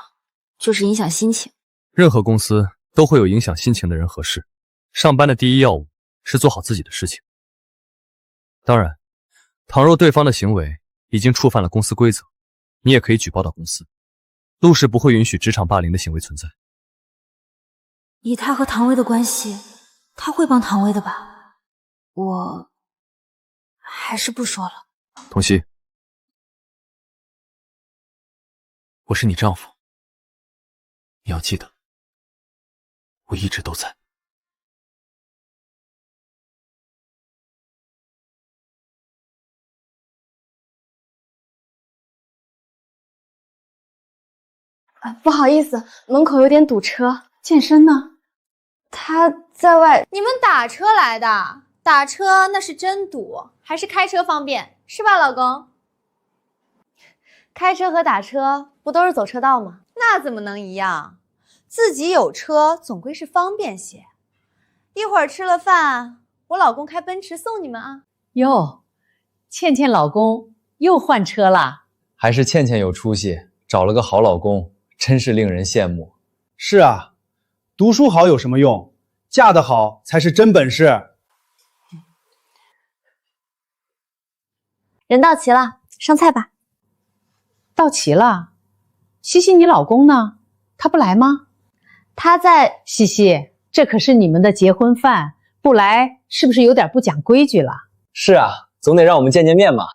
就是影响心情。任何公司都会有影响心情的人和事，上班的第一要务是做好自己的事情。当然，倘若对方的行为已经触犯了公司规则，你也可以举报到公司。陆氏不会允许职场霸凌的行为存在。以他和唐薇的关系，他会帮唐薇的吧？我还是不说了。童熙，我是你丈夫，你要记得，我一直都在。不好意思，门口有点堵车。健身呢？他在外。你们打车来的？打车那是真堵，还是开车方便，是吧，老公？开车和打车不都是走车道吗？那怎么能一样？自己有车总归是方便些。一会儿吃了饭，我老公开奔驰送你们啊。哟，倩倩老公又换车啦？还是倩倩有出息，找了个好老公，真是令人羡慕。是啊，读书好有什么用？嫁得好才是真本事。人到齐了，上菜吧。到齐了。西西，你老公呢？他不来吗？他在。西西，这可是你们的结婚饭，不来是不是有点不讲规矩了？是啊，总得让我们见见面嘛。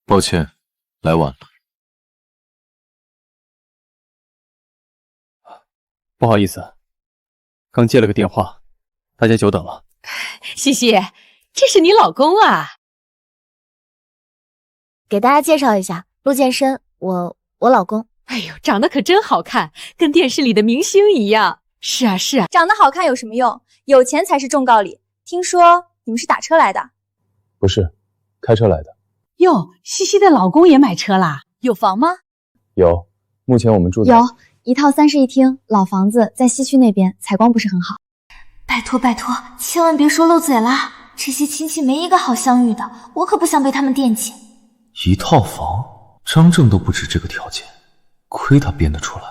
抱歉，来晚了。不好意思，刚接了个电话，大家久等了。西西，这是你老公啊？给大家介绍一下，陆健身，我老公。哎呦，长得可真好看，跟电视里的明星一样。是啊是啊，长得好看有什么用？有钱才是重告里。听说你们是打车来的？不是，开车来的。哟，西西的老公也买车啦？有房吗？有，目前我们住在有一套3室1厅老房子，在西区那边，采光不是很好。拜托拜托，千万别说漏嘴啦！这些亲戚没一个好相遇的，我可不想被他们惦记。一套房，张正都不止这个条件，亏他编得出来。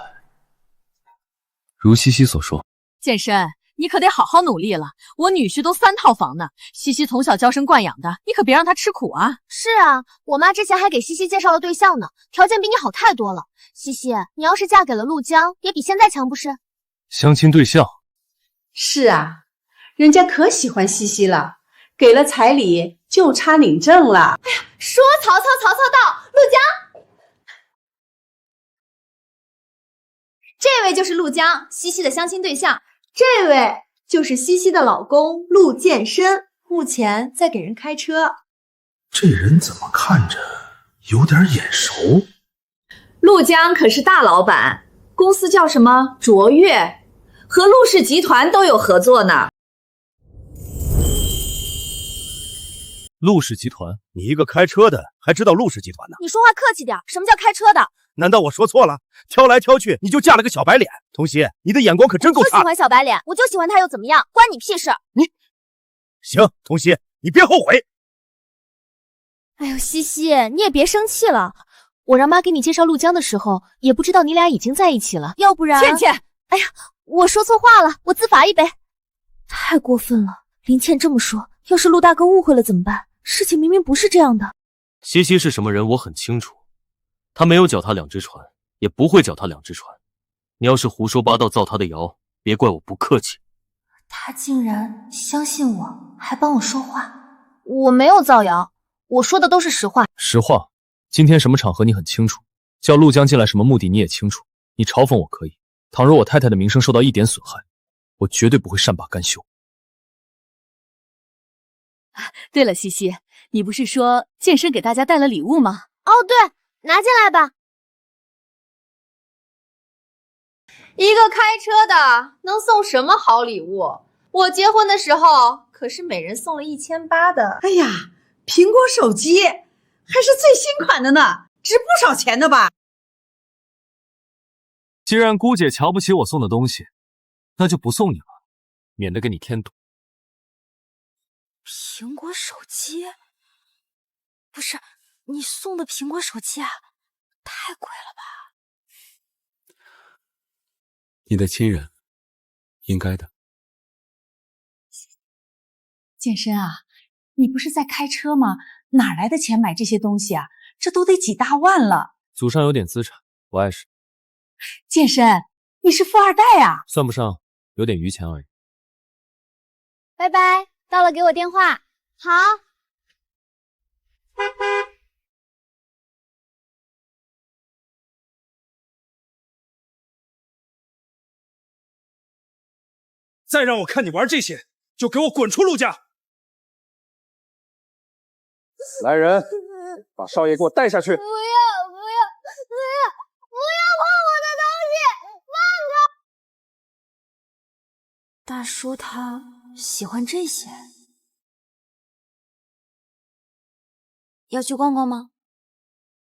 如西西所说，健身，你可得好好努力了。我女婿都3套房呢，西西从小娇生惯养的，你可别让她吃苦啊。是啊，我妈之前还给西西介绍了对象呢，条件比你好太多了。西西，你要是嫁给了陆江，也比现在强不是？相亲对象？是啊，人家可喜欢西西了，给了彩礼就差领证了。哎呀，说曹操，曹操到，陆江。这位就是陆江，西西的相亲对象。这位就是西西的老公陆健身，目前在给人开车。这人怎么看着有点眼熟？陆江可是大老板，公司叫什么卓越，和陆氏集团都有合作呢。陆氏集团。你一个开车的还知道陆氏集团呢？你说话客气点，什么叫开车的？难道我说错了？挑来挑去，你就嫁了个小白脸。童熙，你的眼光可真够差。我就喜欢小白脸，我就喜欢他又怎么样？关你屁事！行，童熙，你别后悔。哎呦，西西，你也别生气了。我让妈给你介绍陆江的时候，也不知道你俩已经在一起了，要不然……倩倩，哎呀，我说错话了，我自罚一杯。太过分了，林倩这么说，要是陆大哥误会了怎么办？事情明明不是这样的。西西是什么人，我很清楚。他没有脚踏两只船，也不会脚踏两只船。你要是胡说八道造他的谣，别怪我不客气。他竟然相信我，还帮我说话。我没有造谣，我说的都是实话。实话，今天什么场合你很清楚，叫陆江进来什么目的你也清楚。你嘲讽我可以，倘若我太太的名声受到一点损害，我绝对不会善罢甘休。对了，西西，你不是说健身给大家带了礼物吗？哦，对，拿进来吧。一个开车的能送什么好礼物？我结婚的时候可是每人送了1800的。哎呀，苹果手机还是最新款的呢，值不少钱的吧？既然姑姐瞧不起我送的东西，那就不送你了，免得给你添堵。苹果手机？不是，你送的苹果手机啊，太贵了吧？你的亲人，应该的。健身啊，你不是在开车吗？哪来的钱买这些东西啊？这都得几大万了。祖上有点资产，不碍事。健身，你是富二代啊？算不上，有点余钱而已。拜拜，到了给我电话。好。再让我看你玩这些，就给我滚出陆家！来人，把少爷给我带下去！不要碰我的东西，放开！大叔他喜欢这些，要去逛逛吗？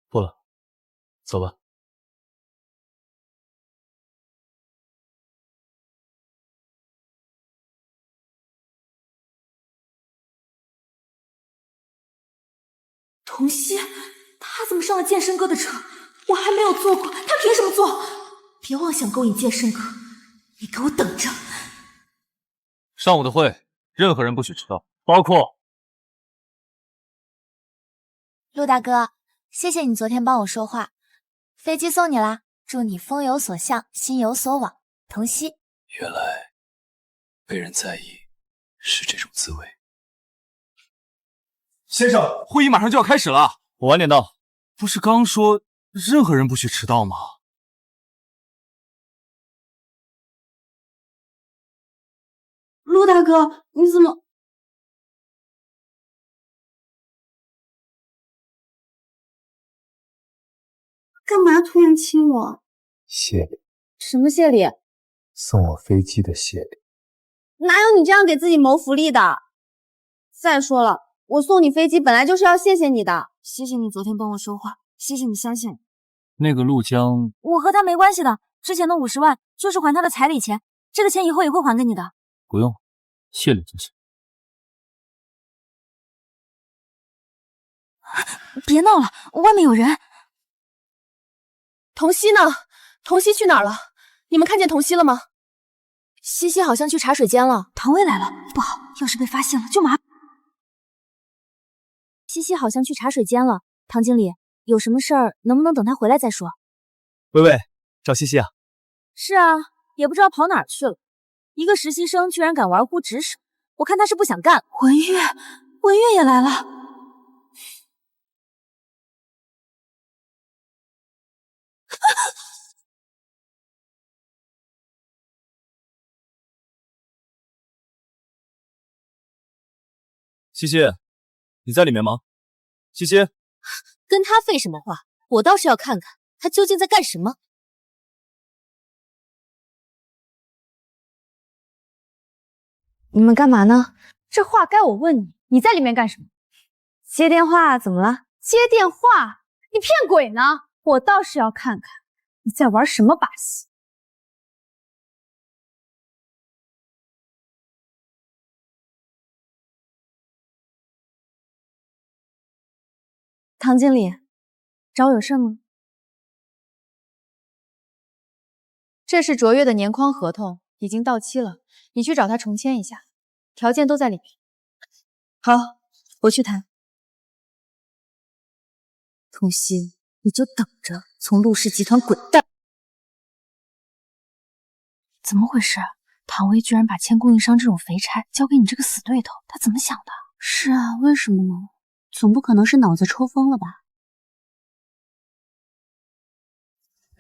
不了，走吧。童熙，他怎么上了健身哥的车？我还没有坐过，他凭什么坐？别妄想勾引健身哥，你给我等着！上午的会，任何人不许迟到，包括陆大哥，谢谢你昨天帮我说话，飞机送你啦，祝你风有所向，心有所往。童熙，原来被人在意是这种滋味。先生，会议马上就要开始了，我晚点到。不是刚说任何人不许迟到吗？陆大哥，你怎么？干嘛突然亲我？谢礼。什么谢礼？送我飞机的谢礼。哪有你这样给自己谋福利的？再说了，我送你飞机本来就是要谢谢你的。谢谢你昨天帮我说话，谢谢你相信我。那个陆江，我和他没关系的，之前的50万就是还他的彩礼钱，这个钱以后也会还给你的。不用，谢礼就是。别闹了，外面有人。童熙呢？童熙去哪儿了？你们看见童熙了吗？西西好像去茶水间了。唐薇来了，不好，要是被发现了就麻烦。西西好像去茶水间了，唐经理，有什么事儿能不能等他回来再说？喂喂，找西西啊？是啊，也不知道跑哪儿去了。一个实习生居然敢玩忽职守，我看他是不想干。文月也来了。西西，你在里面吗？西西，跟他废什么话？我倒是要看看他究竟在干什么。你们干嘛呢？这话该我问你，你在里面干什么？接电话怎么了？接电话？你骗鬼呢！我倒是要看看你在玩什么把戏。唐经理，找我有事吗？这是卓越的年框合同，已经到期了，你去找他重签一下，条件都在里面。好，我去谈。童熙，你就等着从陆氏集团滚蛋！怎么回事？唐薇居然把签供应商这种肥差交给你这个死对头，他怎么想的？是啊，为什么呢？总不可能是脑子抽风了吧？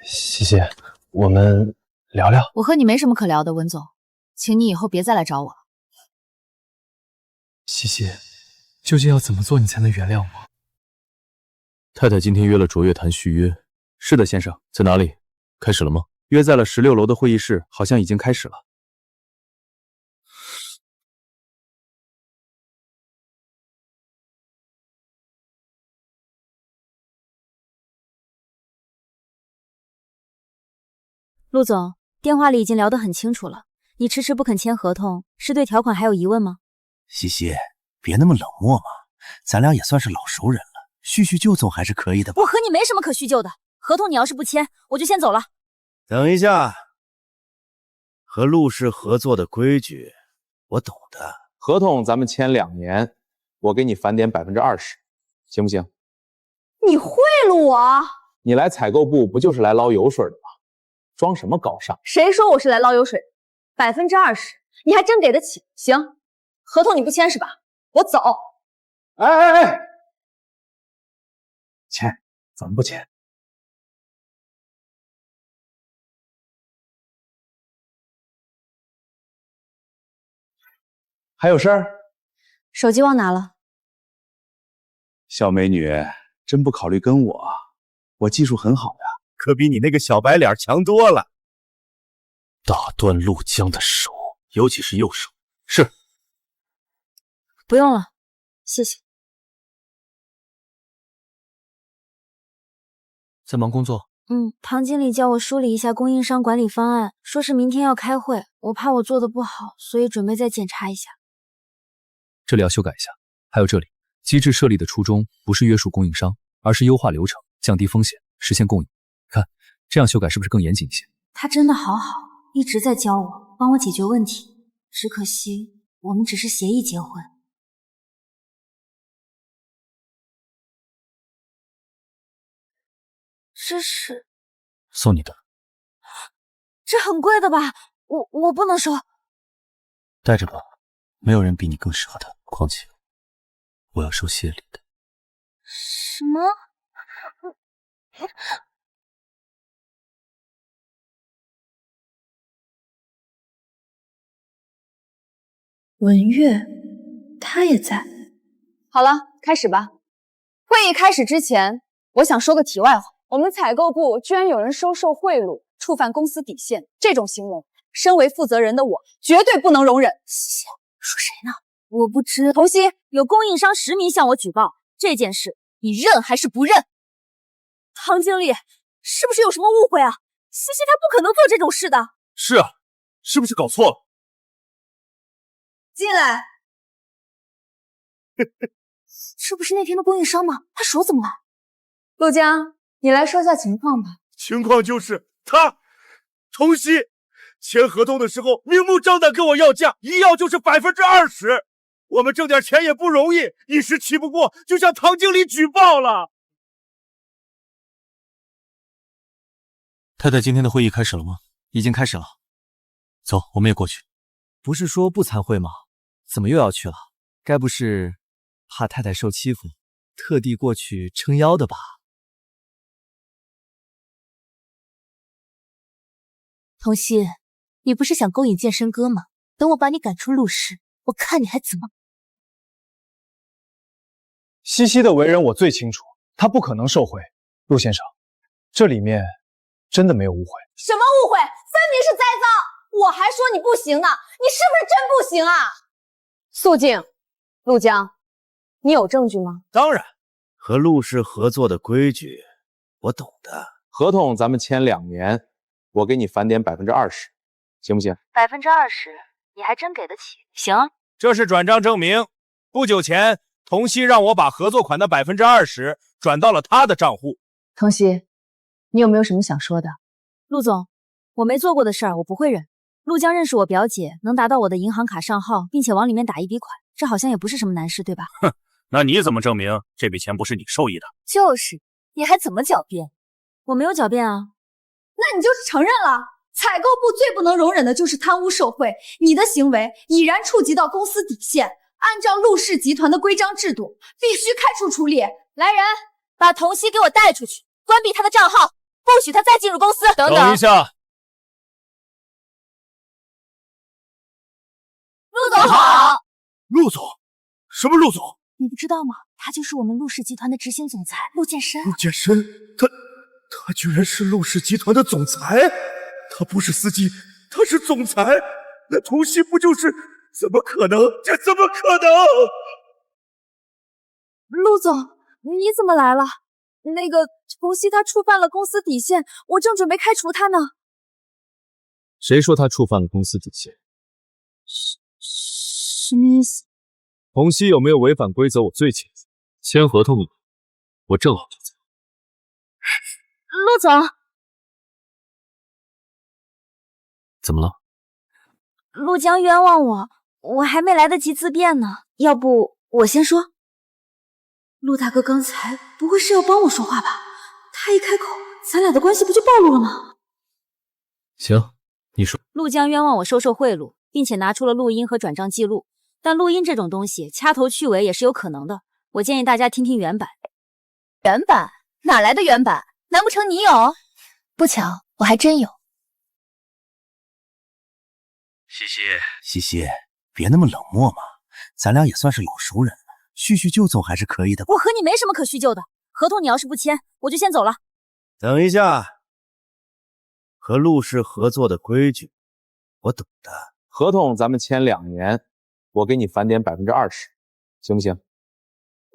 西西，我们聊聊。我和你没什么可聊的，文总，请你以后别再来找我了。西西，究竟要怎么做你才能原谅我？太太今天约了卓越谈续约。是的，先生，在哪里？开始了吗？约在了16楼的会议室，好像已经开始了。陆总，电话里已经聊得很清楚了，你迟迟不肯签合同，是对条款还有疑问吗？西西，别那么冷漠嘛，咱俩也算是老熟人了，叙叙旧总还是可以的吧？我和你没什么可叙旧的，合同你要是不签，我就先走了。等一下，和陆氏合作的规矩我懂的。合同咱们签2年，我给你返点20%，行不行？你贿赂我？你来采购部不就是来捞油水的吗？装什么高尚？谁说我是来捞油水？20%，你还真给得起？行，合同你不签是吧？我走。哎，签，怎么不签？还有事儿？手机忘拿了。小美女，真不考虑跟我？我技术很好呀，可比你那个小白脸强多了。打断陆江的手，尤其是右手。是。不用了，谢谢。在忙工作？唐经理叫我梳理一下供应商管理方案，说是明天要开会，我怕我做的不好，所以准备再检查一下。这里要修改一下。还有这里，机制设立的初衷不是约束供应商，而是优化流程，降低风险，实现共赢。看，这样修改是不是更严谨一些？他真的好好，一直在教我，帮我解决问题。只可惜我们只是协议结婚。这是送你的。这很贵的吧？我不能收。带着吧，没有人比你更适合它。况且，我要收谢礼的。什么？文月，他也在。好了，开始吧。会议开始之前，我想说个题外话。我们采购部居然有人收受贿赂，触犯公司底线，这种行为，身为负责人的我绝对不能容忍。说谁呢？我不知。童熙，有供应商实名向我举报这件事，你认还是不认？唐经理，是不是有什么误会啊？西西她不可能做这种事的。是啊，是不是搞错了？进来。这不是那天的供应商吗？他手怎么了？陆江，你来说下情况吧。情况就是他，童熙签合同的时候明目张胆跟我要价，一要就是20%。我们挣点钱也不容易，一时气不过就向唐经理举报了。太太，今天的会议开始了吗？已经开始了。走，我们也过去。不是说不参会吗？怎么又要去了？该不是怕太太受欺负，特地过去撑腰的吧？童熙，你不是想勾引健身哥吗？等我把你赶出陆氏，我看你还怎么……西西的为人我最清楚，她不可能受贿。陆先生，这里面真的没有误会。什么误会？分明是栽赃！我还说你不行呢，你是不是真不行啊？肃静，陆江，你有证据吗？当然，和陆氏合作的规矩，我懂的。合同咱们签2年，我给你返点20%，行不行？20%，你还真给得起？行。这是转账证明。不久前，童熙让我把合作款的20%转到了他的账户。童熙，你有没有什么想说的？陆总，我没做过的事儿，我不会忍。陆江认识我表姐，能达到我的银行卡账号，并且往里面打一笔款，这好像也不是什么难事，对吧？哼，那你怎么证明这笔钱不是你受益的？就是，你还怎么狡辩？我没有狡辩啊。那你就是承认了。采购部最不能容忍的就是贪污受贿，你的行为已然触及到公司底线，按照陆氏集团的规章制度，必须开除处理。来人，把童熙给我带出去，关闭他的账号，不许他再进入公司。等一下。陆总好。陆总？什么陆总？你不知道吗？他就是我们陆氏集团的执行总裁陆建深。陆建深，他居然是陆氏集团的总裁？他不是司机，他是总裁。那童熙不就是？怎么可能？这怎么可能？陆总，你怎么来了？那个童熙他触犯了公司底线，我正准备开除他呢。谁说他触犯了公司底线？什么意思？童熙有没有违反规则，我最清楚。签合同了，我正好就在。陆总，怎么了？陆江冤枉我，我还没来得及自辩呢。要不我先说。陆大哥刚才不会是要帮我说话吧？他一开口，咱俩的关系不就暴露了吗？行，你说。陆江冤枉我收受贿赂，并且拿出了录音和转账记录。但录音这种东西，掐头去尾也是有可能的。我建议大家听听原版。原版？哪来的原版？难不成你有？不巧，我还真有。西西，别那么冷漠嘛，咱俩也算是老熟人了，叙叙旧总还是可以的。我和你没什么可叙旧的，合同你要是不签，我就先走了。等一下，和陆氏合作的规矩，我懂的。合同咱们签2年，我给你返点20%，行不行？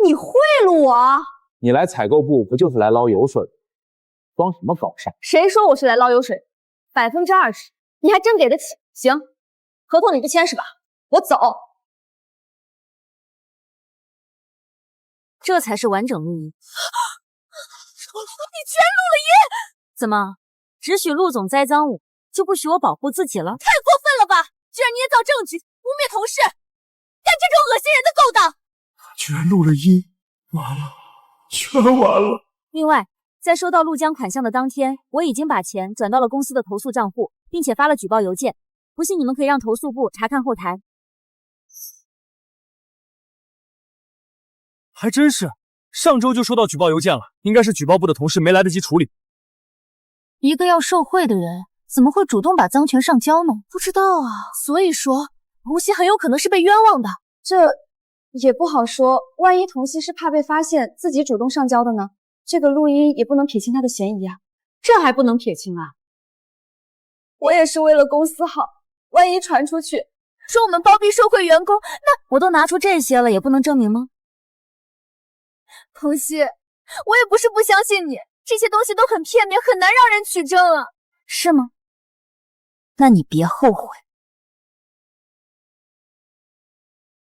你贿赂我？你来采购部不就是来捞油水？装什么高尚？谁说我是来捞油水？20%，你还真给得起？行，合同你不签是吧？我走。这才是完整录音。你居然录了音！怎么，只许陆总栽赃我，就不许我保护自己了？太过分了吧！居然捏造证据污蔑同事，干这种恶心人的勾当！居然录了音，完了，全完了。另外，在收到陆江款项的当天，我已经把钱转到了公司的投诉账户，并且发了举报邮件。不信你们可以让投诉部查看后台。还真是，上周就收到举报邮件了，应该是举报部的同事没来得及处理。一个要受贿的人，怎么会主动把赃权上交呢？不知道啊，所以说童熙很有可能是被冤枉的。这也不好说，万一童熙是怕被发现，自己主动上交的呢？这个录音也不能撇清他的嫌疑啊。这还不能撇清啊？我也是为了公司好，万一传出去，说我们包庇受贿员工，那我都拿出这些了，也不能证明吗？童熙，我也不是不相信你，这些东西都很片面，很难让人取证啊。是吗？那你别后悔。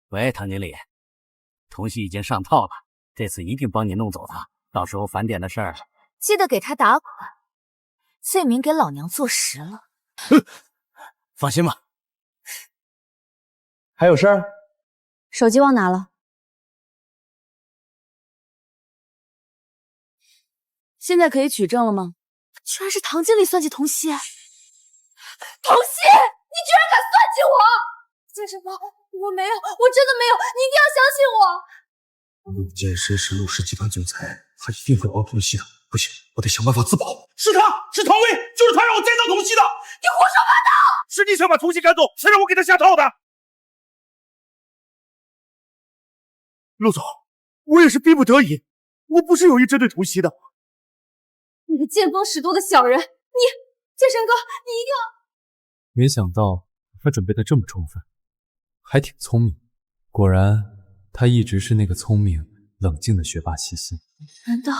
喂，唐经理，童熙已经上套了，这次一定帮你弄走他，到时候返点的事儿，记得给他打款，罪名给老娘坐实了。放心吧。还有事儿？手机忘拿了。现在可以取证了吗？居然是唐经理算计童熙！童熙，你居然敢算计我！健身房，我没有，我真的没有，你一定要相信我。陆建深是陆氏集团总裁，他一定会帮童熙的。不行，我得想办法自保。是他，是唐薇，就是他让我栽赃童熙的。你胡说八道！是你想把童熙赶走，才让我给他下套的。陆总，我也是逼不得已，我不是有意针对童熙的。你个见风使舵的小人，你，健身哥，你一定要……没想到他准备的这么充分，还挺聪明。果然他一直是那个聪明冷静的学霸西西。难道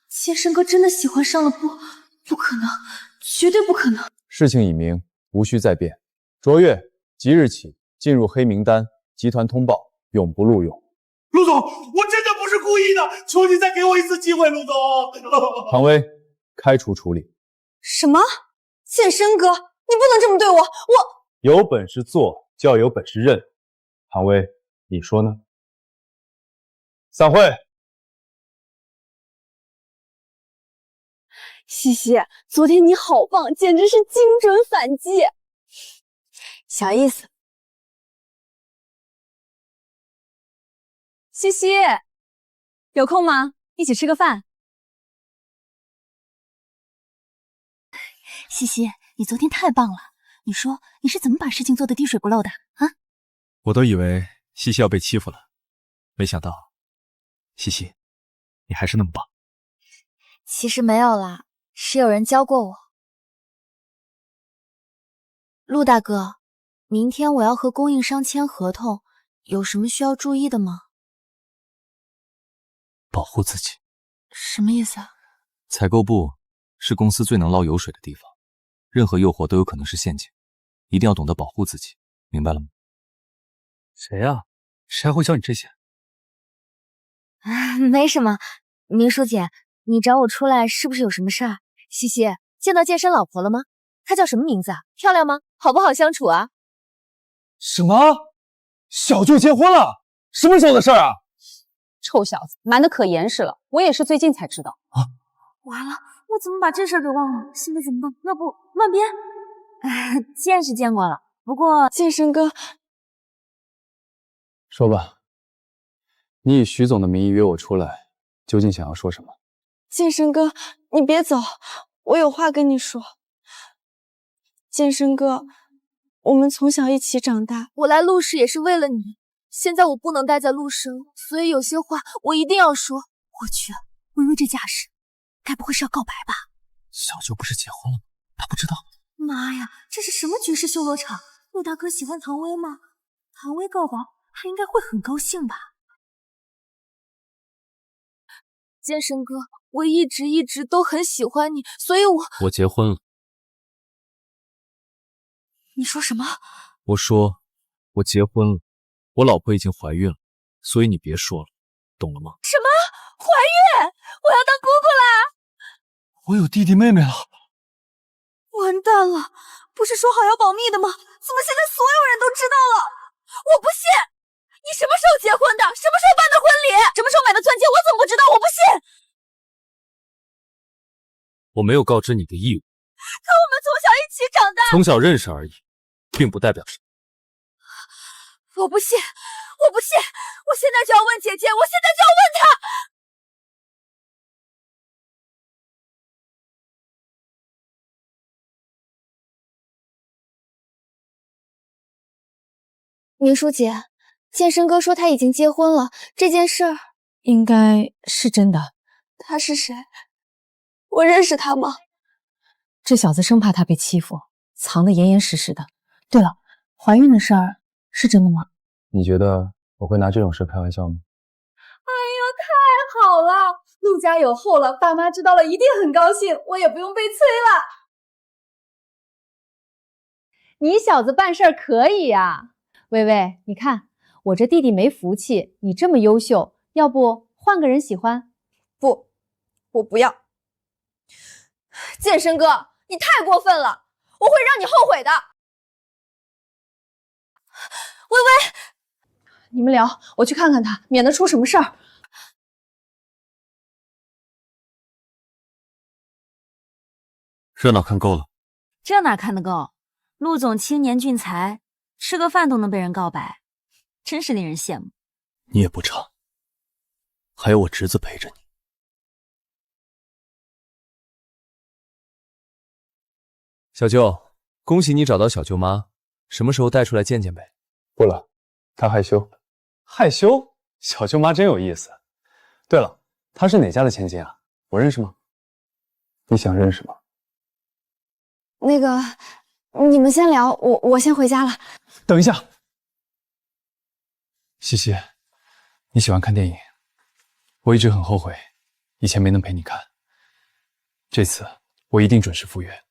剑圣哥真的喜欢上了？不可能，绝对不可能！事情已明，无需再辩。卓越，即日起进入黑名单，集团通报，永不录用。陆总，我真的不是故意的，求你再给我一次机会，陆总。唐薇，开除处理。什么？剑生哥，你不能这么对我！有本事做，就要有本事认。唐薇，你说呢？散会。西西，昨天你好棒，简直是精准反击。小意思。西西，有空吗？一起吃个饭。西西，你昨天太棒了！你说你是怎么把事情做得滴水不漏的啊？我都以为西西要被欺负了，没想到，西西，你还是那么棒。其实没有啦，是有人教过我。陆大哥，明天我要和供应商签合同，有什么需要注意的吗？保护自己。什么意思啊？采购部是公司最能捞油水的地方，任何诱惑都有可能是陷阱，一定要懂得保护自己，明白了吗？谁呀？谁还会教你这些？没什么。明书姐，你找我出来是不是有什么事儿？西西，见到健身老婆了吗？她叫什么名字啊？漂亮吗？好不好相处啊？什么？小舅结婚了？什么时候的事儿啊？臭小子，瞒得可严实了，我也是最近才知道。完了，我怎么把这事儿给忘了？现在怎么办？要不乱编？见是见过了，不过健身哥，说吧，你以徐总的名义约我出来，究竟想要说什么？健身哥，你别走，我有话跟你说。健身哥，我们从小一起长大，我来陆氏也是为了你。现在我不能待在陆氏了，所以有些话我一定要说。我去，微微这架势，该不会是要告白吧？小舅不是结婚了吗？他不知道。妈呀，这是什么绝世修罗场？陆大哥喜欢唐薇吗？唐薇告白，他应该会很高兴吧？健身哥，我一直都很喜欢你，所以我结婚了。你说什么？我说我结婚了，我老婆已经怀孕了，所以你别说了，懂了吗？什么？怀孕？我要当姑姑啦！我有弟弟妹妹了。完蛋了，不是说好要保密的吗？怎么现在所有人都知道了？我不信！你什么时候结婚的？什么时候办的婚礼？什么时候买的钻戒？我怎么不知道？我不信！我没有告知你的义务。可我们从小一起长大，从小认识而已，并不代表什么。我不信！我不信！我现在就要问姐姐！我现在就要问她！明书姐，健身哥说他已经结婚了，这件事儿应该是真的。他是谁？我认识他吗？这小子生怕他被欺负，藏得严严实实的。对了，怀孕的事儿是真的吗？你觉得我会拿这种事开玩笑吗？哎呦，太好了！陆家有后了，爸妈知道了一定很高兴，我也不用被催了。你小子办事儿可以呀，薇薇，你看我这弟弟没福气，你这么优秀，要不换个人喜欢？不，我不要。健身哥，你太过分了，我会让你后悔的。薇薇，你们聊，我去看看他，免得出什么事儿。热闹看够了，这哪看得够？陆总青年俊才，吃个饭都能被人告白，真是令人羡慕。你也不差，还有我侄子陪着你。小舅，恭喜你找到小舅妈，什么时候带出来见见呗？不了，她害羞。害羞？小舅妈真有意思。对了，她是哪家的千金啊？我认识吗？你想认识吗？那个，你们先聊，我先回家了。等一下，西西，你喜欢看电影，我一直很后悔，以前没能陪你看。这次我一定准时赴约。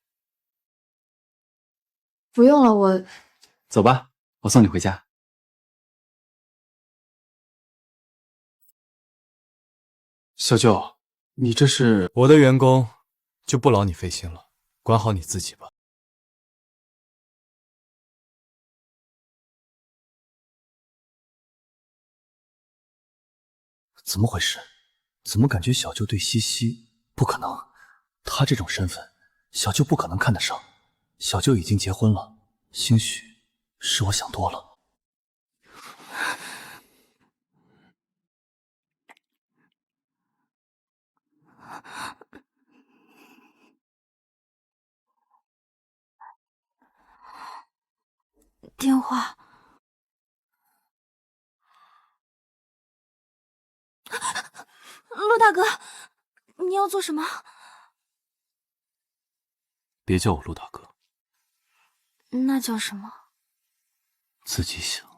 不用了，我走吧，我送你回家。小舅，你这是……我的员工就不劳你费心了，管好你自己吧。怎么回事？怎么感觉小舅对西西……不可能，他这种身份，小舅不可能看得上。小舅已经结婚了，兴许是我想多了。电话。陆大哥，你要做什么？别叫我陆大哥，那叫什么？自己想。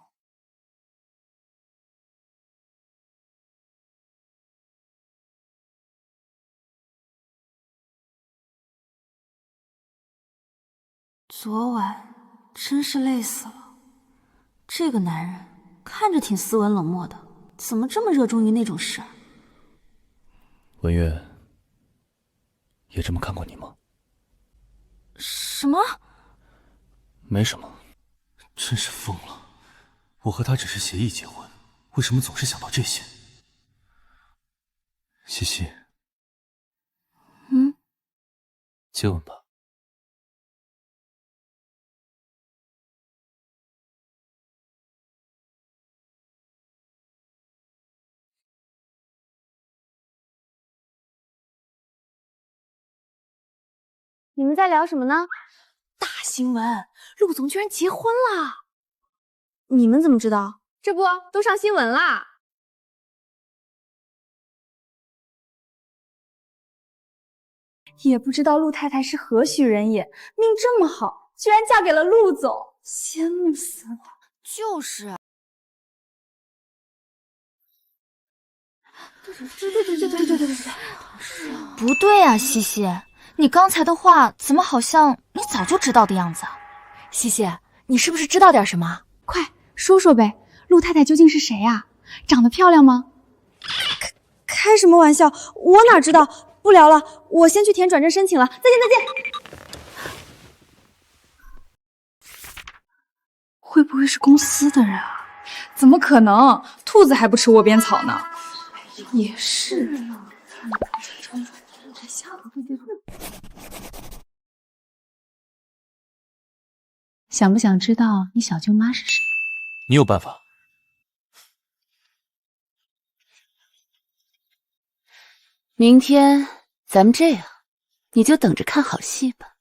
昨晚真是累死了。这个男人看着挺斯文冷漠的，怎么这么热衷于那种事儿？文月也这么看过你吗？什么？没什么，真是疯了。我和他只是协议结婚，为什么总是想到这些？西西，接吻吧。你们在聊什么呢？大新闻，陆总居然结婚了！你们怎么知道？这不都上新闻啦？也不知道陆太太是何许人也，命这么好，居然嫁给了陆总，羡慕死了。就是。不对啊，西西，你刚才的话怎么好像你早就知道的样子啊？西西，你是不是知道点什么？快说说呗，陆太太究竟是谁啊？长得漂亮吗？开什么玩笑，我哪知道？不聊了，我先去填转正申请了，再见再见。会不会是公司的人啊？怎么可能？兔子还不吃窝边草呢。也是。想不想知道你小舅妈是谁？你有办法？明天咱们这样，你就等着看好戏吧。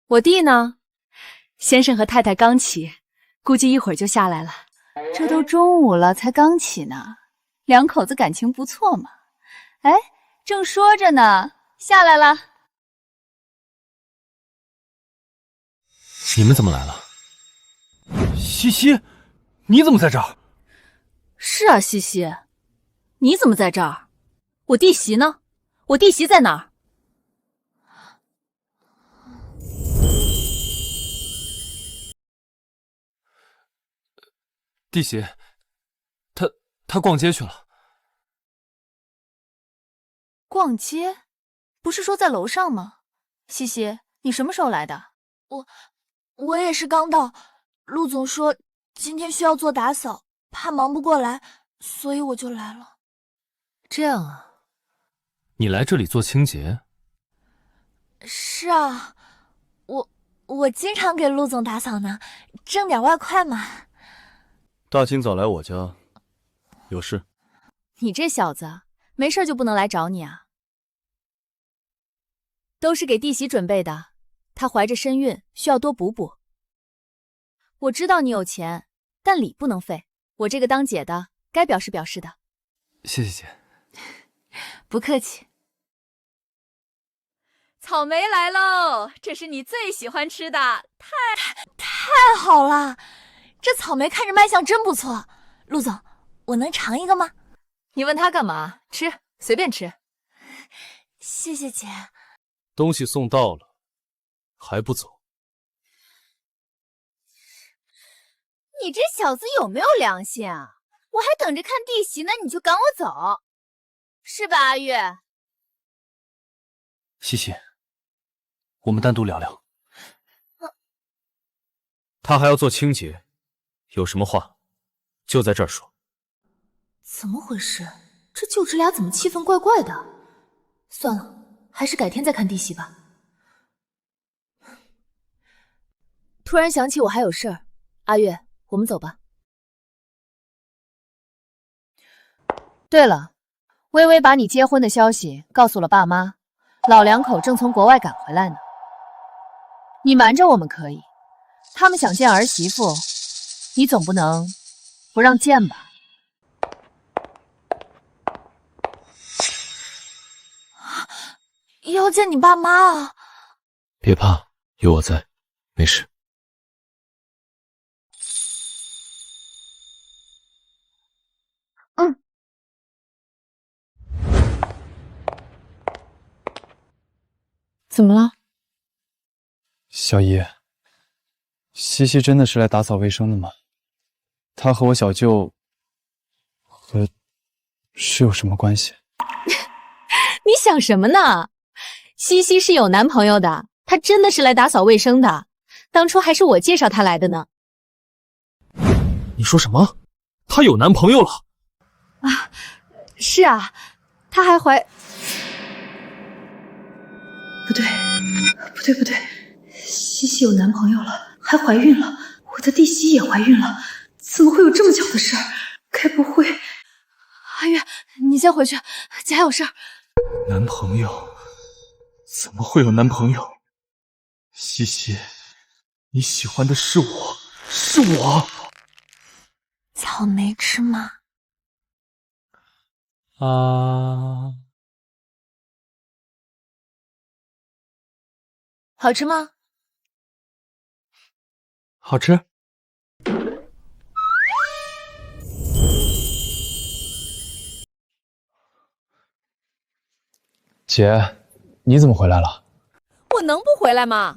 我弟呢？先生和太太刚起，估计一会儿就下来了。这都中午了，才刚起呢，两口子感情不错嘛。哎，正说着呢，下来了。你们怎么来了？西西，你怎么在这儿？是啊，西西，你怎么在这儿？我弟媳呢？我弟媳在哪儿？弟媳，她逛街去了。逛街？不是说在楼上吗？西西，你什么时候来的？我也是刚到。陆总说今天需要做打扫，怕忙不过来，所以我就来了。这样啊。你来这里做清洁？是啊，我经常给陆总打扫呢，挣点外快嘛。大清早来我家，有事？你这小子，没事就不能来找你啊？都是给弟媳准备的，她怀着身孕，需要多补补。我知道你有钱，但礼不能废。我这个当姐的，该表示表示的。谢谢姐。不客气。草莓来喽！这是你最喜欢吃的，太好了，这草莓看着卖相真不错。陆总，我能尝一个吗？你问他干嘛？吃，随便吃。谢谢姐。东西送到了，还不走？你这小子有没有良心啊？我还等着看弟媳呢，你就赶我走，是吧，阿月？西西，我们单独聊聊。他还要做清洁，有什么话就在这儿说。怎么回事？这舅侄俩怎么气氛怪怪的？算了，还是改天再看弟媳吧。突然想起我还有事儿，阿月，我们走吧。对了，微微把你结婚的消息告诉了爸妈，老两口正从国外赶回来呢。你瞒着我们可以，他们想见儿媳妇，你总不能不让见吧？要见你爸妈啊！别怕，有我在，没事。怎么了？小姨，西西真的是来打扫卫生的吗？她和我小舅是有什么关系？你想什么呢？西西是有男朋友的，她真的是来打扫卫生的。当初还是我介绍她来的呢。你说什么？她有男朋友了？啊，是啊，她还怀……不对，西西有男朋友了，还怀孕了，我的弟媳也怀孕了，怎么会有这么巧的事儿？该不会……阿月，你先回去，姐还有事儿。男朋友？怎么会有男朋友？西西，你喜欢的是我，是我。草莓吃吗？啊，好吃吗？好吃。姐，你怎么回来了？我能不回来吗？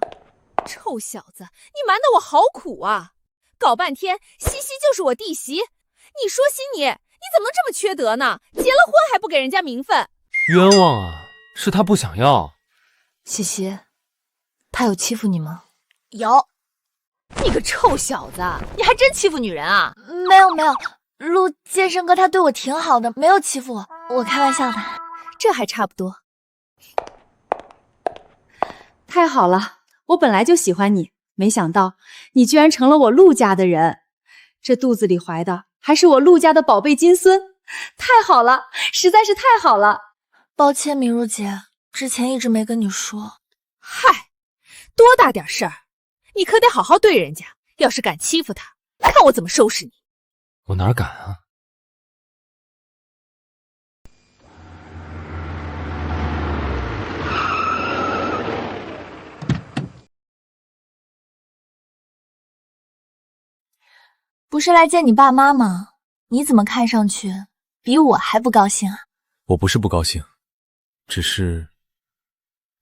臭小子，你瞒得我好苦啊！搞半天，西西就是我弟媳。你说悉你怎么能这么缺德呢？结了婚还不给人家名分？冤枉啊！是他不想要。西西，他有欺负你吗？有。你个臭小子，你还真欺负女人啊？没有，陆健身哥他对我挺好的，没有欺负我，我开玩笑的。这还差不多。太好了，我本来就喜欢你，没想到你居然成了我陆家的人。这肚子里怀的还是我陆家的宝贝金孙，太好了，实在是太好了。抱歉，明如姐，之前一直没跟你说。嗨，多大点事儿，你可得好好对人家，要是敢欺负他，看我怎么收拾你。我哪敢啊！不是来见你爸妈吗？你怎么看上去比我还不高兴啊？我不是不高兴，只是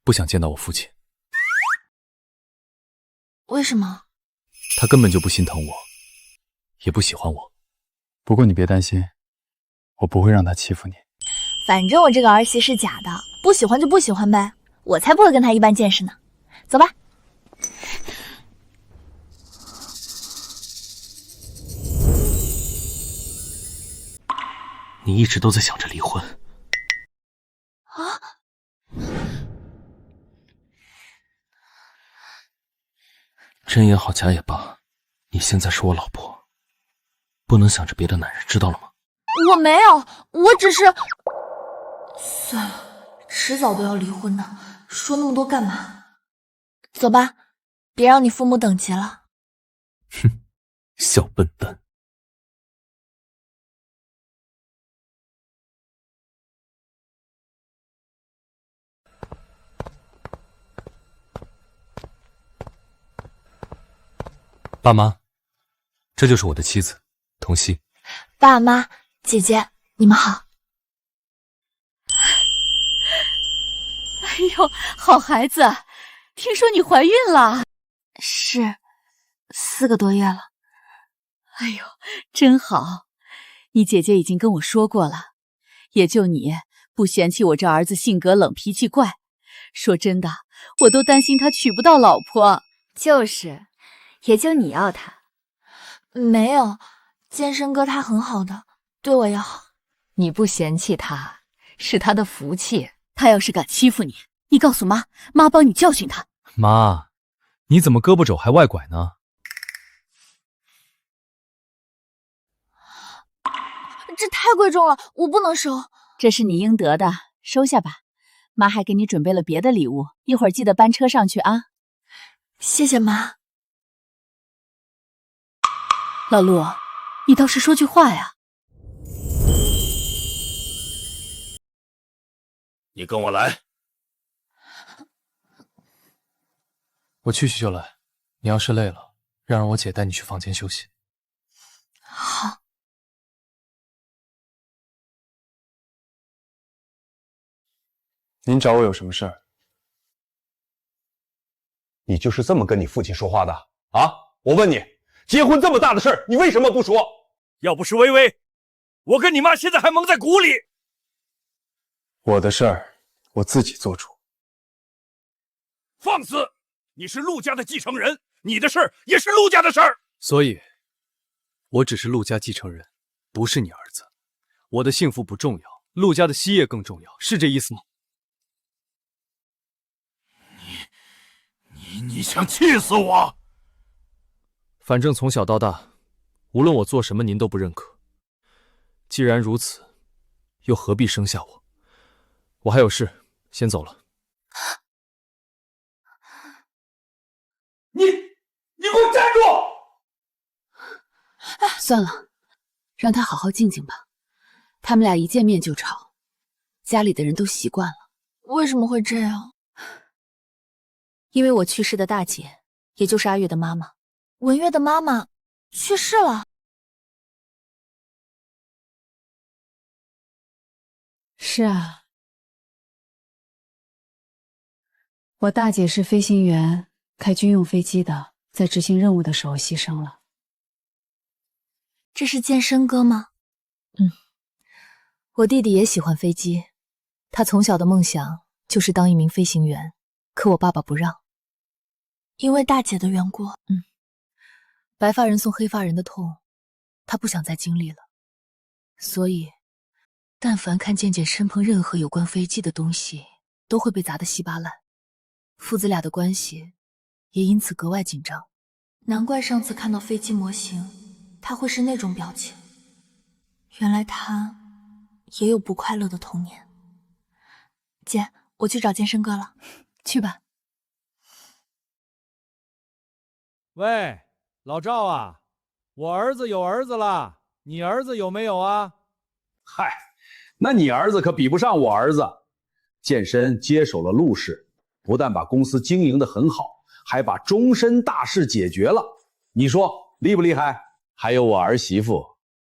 不想见到我父亲。为什么？他根本就不心疼我，也不喜欢我。不过你别担心，我不会让他欺负你。反正我这个儿媳是假的，不喜欢就不喜欢呗，我才不会跟他一般见识呢。走吧。你一直都在想着离婚啊？真也好，假也罢，你现在是我老婆，不能想着别的男人，知道了吗？我没有，我只是……算了，迟早都要离婚的，说那么多干嘛？走吧，别让你父母等急了。哼，小笨蛋。爸妈，这就是我的妻子，童熙。爸妈、姐姐，你们好。哎呦，好孩子，听说你怀孕了？是，4个多月了。哎呦，真好！你姐姐已经跟我说过了，也就你不嫌弃我这儿子性格冷、脾气怪。说真的，我都担心他娶不到老婆。就是，也就你要他。没有，健身哥他很好的，对我也好。你不嫌弃他，是他的福气。他要是敢欺负你，你告诉妈，妈帮你教训他。妈，你怎么胳膊肘还外拐呢？这太贵重了，我不能收。这是你应得的，收下吧。妈还给你准备了别的礼物，一会儿记得搬车上去啊。谢谢妈。老陆，你倒是说句话呀。你跟我来。我去就来。你要是累了，让我姐带你去房间休息。好。您找我有什么事儿？你就是这么跟你父亲说话的啊？我问你，结婚这么大的事儿，你为什么不说？要不是微微，我跟你妈现在还蒙在鼓里。我的事儿，我自己做主。放肆！你是陆家的继承人，你的事儿也是陆家的事儿。所以，我只是陆家继承人，不是你儿子。我的幸福不重要，陆家的基业更重要，是这意思吗？你想气死我？反正从小到大，无论我做什么，您都不认可。既然如此，又何必生下我？我还有事，先走了。你给我站住！算了，让他好好静静吧。他们俩一见面就吵，家里的人都习惯了。为什么会这样？因为我去世的大姐，也就是阿月的妈妈，文月的妈妈去世了。是啊，我大姐是飞行员，开军用飞机的，在执行任务的时候牺牲了。这是健身哥吗？我弟弟也喜欢飞机，他从小的梦想就是当一名飞行员，可我爸爸不让。因为大姐的缘故。白发人送黑发人的痛，他不想再经历了。所以，但凡看健健身旁任何有关飞机的东西，都会被砸得稀巴烂。父子俩的关系也因此格外紧张。难怪上次看到飞机模型，他会是那种表情。原来他也有不快乐的童年。姐，我去找健身哥了。去吧。喂，老赵啊，我儿子有儿子了，你儿子有没有啊？嗨，那你儿子可比不上我儿子。健身接手了陆氏，不但把公司经营得很好，还把终身大事解决了。你说厉不厉害？还有我儿媳妇，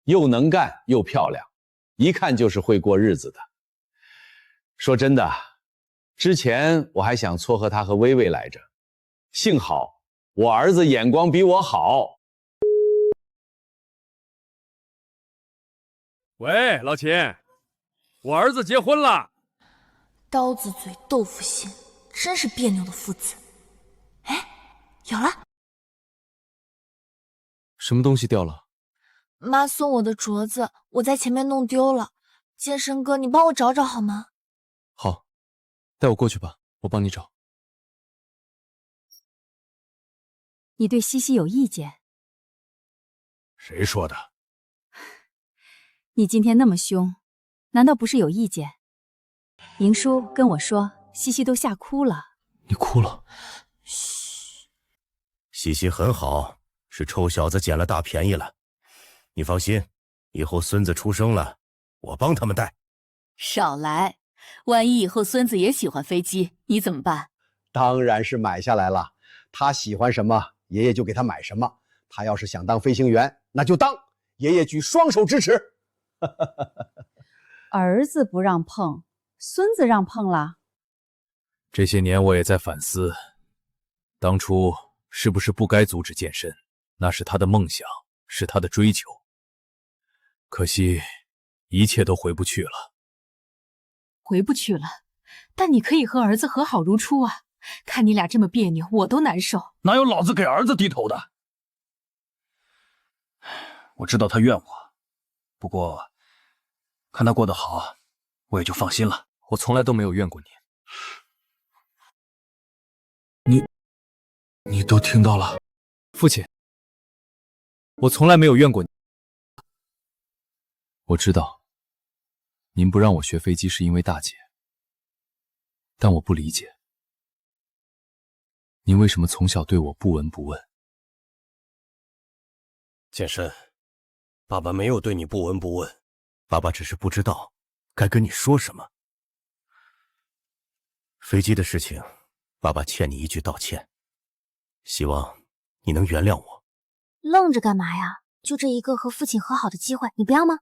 又能干又漂亮，一看就是会过日子的。说真的，之前我还想撮合她和薇薇来着，幸好我儿子眼光比我好。喂，老秦，我儿子结婚了。刀子嘴豆腐心，真是别扭的父子。哎，有了！什么东西掉了？妈送我的镯子，我在前面弄丢了。健身哥，你帮我找找好吗？好，带我过去吧，我帮你找。你对西西有意见？谁说的？你今天那么凶，难道不是有意见？莹叔跟我说，西西都吓哭了。你哭了？嘘，西西很好，是臭小子捡了大便宜了。你放心，以后孙子出生了，我帮他们带。少来，万一以后孙子也喜欢飞机，你怎么办？当然是买下来了，他喜欢什么，爷爷就给他买什么，他要是想当飞行员，那就当，爷爷举双手支持。儿子不让碰，孙子让碰了。这些年我也在反思，当初是不是不该阻止健身？那是他的梦想，是他的追求。可惜，一切都回不去了。回不去了，但你可以和儿子和好如初啊！看你俩这么别扭，我都难受。哪有老子给儿子低头的？我知道他怨我，不过看他过得好，我也就放心了。我从来都没有怨过你。你都听到了，父亲，我从来没有怨过你。我知道，您不让我学飞机是因为大姐，但我不理解，您为什么从小对我不闻不问？健身，爸爸没有对你不闻不问，爸爸只是不知道该跟你说什么。飞机的事情，爸爸欠你一句道歉，希望你能原谅我。愣着干嘛呀？就这一个和父亲和好的机会，你不要吗？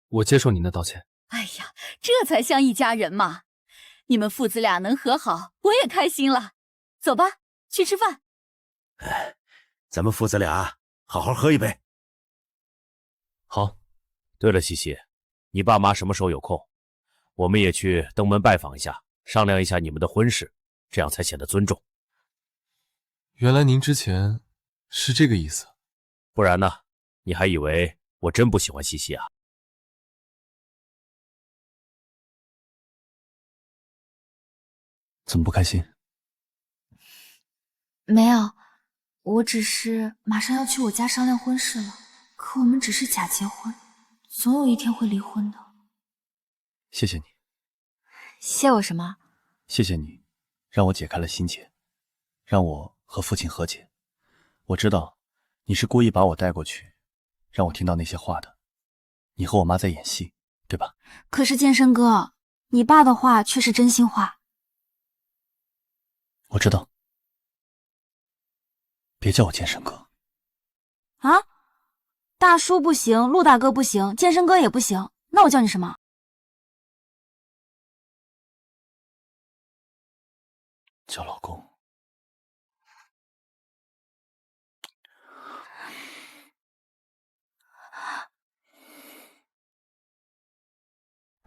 我接受您的道歉。哎呀，这才像一家人嘛！你们父子俩能和好，我也开心了。走吧，去吃饭。咱们父子俩好好喝一杯。好。对了，西西，你爸妈什么时候有空？我们也去登门拜访一下，商量一下你们的婚事，这样才显得尊重。原来您之前是这个意思。不然呢？你还以为我真不喜欢西西啊？怎么不开心？没有，我只是马上要去我家商量婚事了。可我们只是假结婚，总有一天会离婚的。谢谢你。谢我什么？谢谢你，让我解开了心结，让我和父亲和解。我知道你是故意把我带过去，让我听到那些话的。你和我妈在演戏，对吧？可是健身哥，你爸的话却是真心话。我知道。别叫我健身哥。啊？大叔不行，陆大哥不行，健身哥也不行，那我叫你什么？叫老公。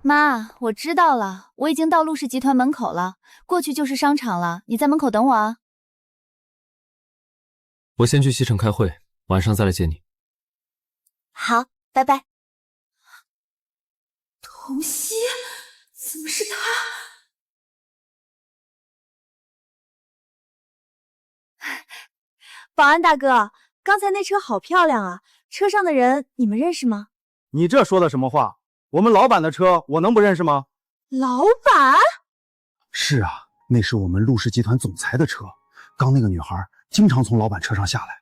妈，我知道了，我已经到陆氏集团门口了，过去就是商场了，你在门口等我啊。我先去西城开会，晚上再来接你。好，拜拜。童熙，怎么是他？保安大哥，刚才那车好漂亮啊，车上的人你们认识吗？你这说的什么话？我们老板的车，我能不认识吗？老板？是啊，那是我们陆氏集团总裁的车。刚那个女孩经常从老板车上下来。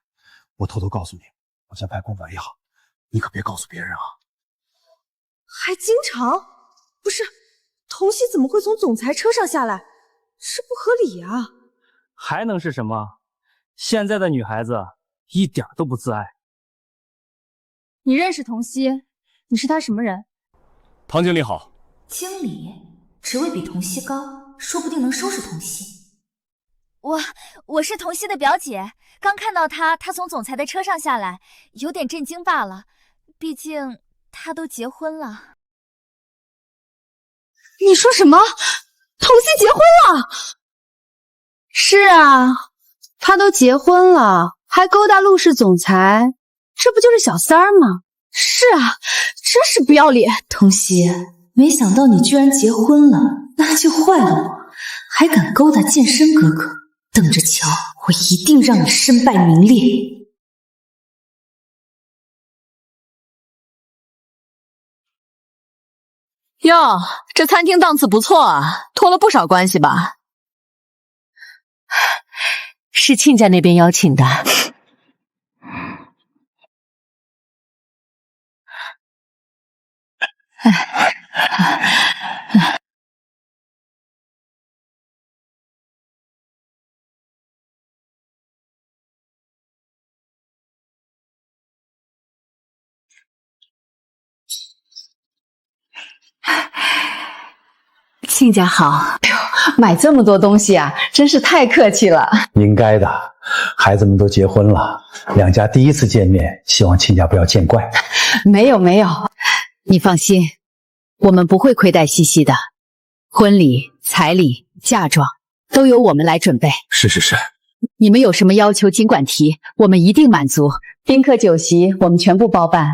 我偷偷告诉你，我在外公维哈，你可别告诉别人啊。还经常？不是，童熙怎么会从总裁车上下来？这不合理啊！还能是什么？现在的女孩子一点都不自爱。你认识童熙？你是他什么人？唐经理好。经理，职位比童熙高，说不定能收拾童熙。我是童熙的表姐，刚看到他从总裁的车上下来，有点震惊罢了。毕竟他都结婚了。你说什么？童熙结婚了？是啊，他都结婚了，还勾搭陆氏总裁，这不就是小三儿吗？是啊，真是不要脸。童熙，没想到你居然结婚了，那就坏了我，还敢勾搭健身哥哥，等着瞧，我一定让你身败名裂。哟，这餐厅档次不错啊，托了不少关系吧？是亲家那边邀请的。亲家好。哎呦，买这么多东西啊，真是太客气了。应该的，孩子们都结婚了，两家第一次见面，希望亲家不要见怪。没有没有，你放心，我们不会亏待西西的。婚礼、彩礼、嫁妆都由我们来准备。是。你们有什么要求尽管提，我们一定满足。宾客酒席我们全部包办，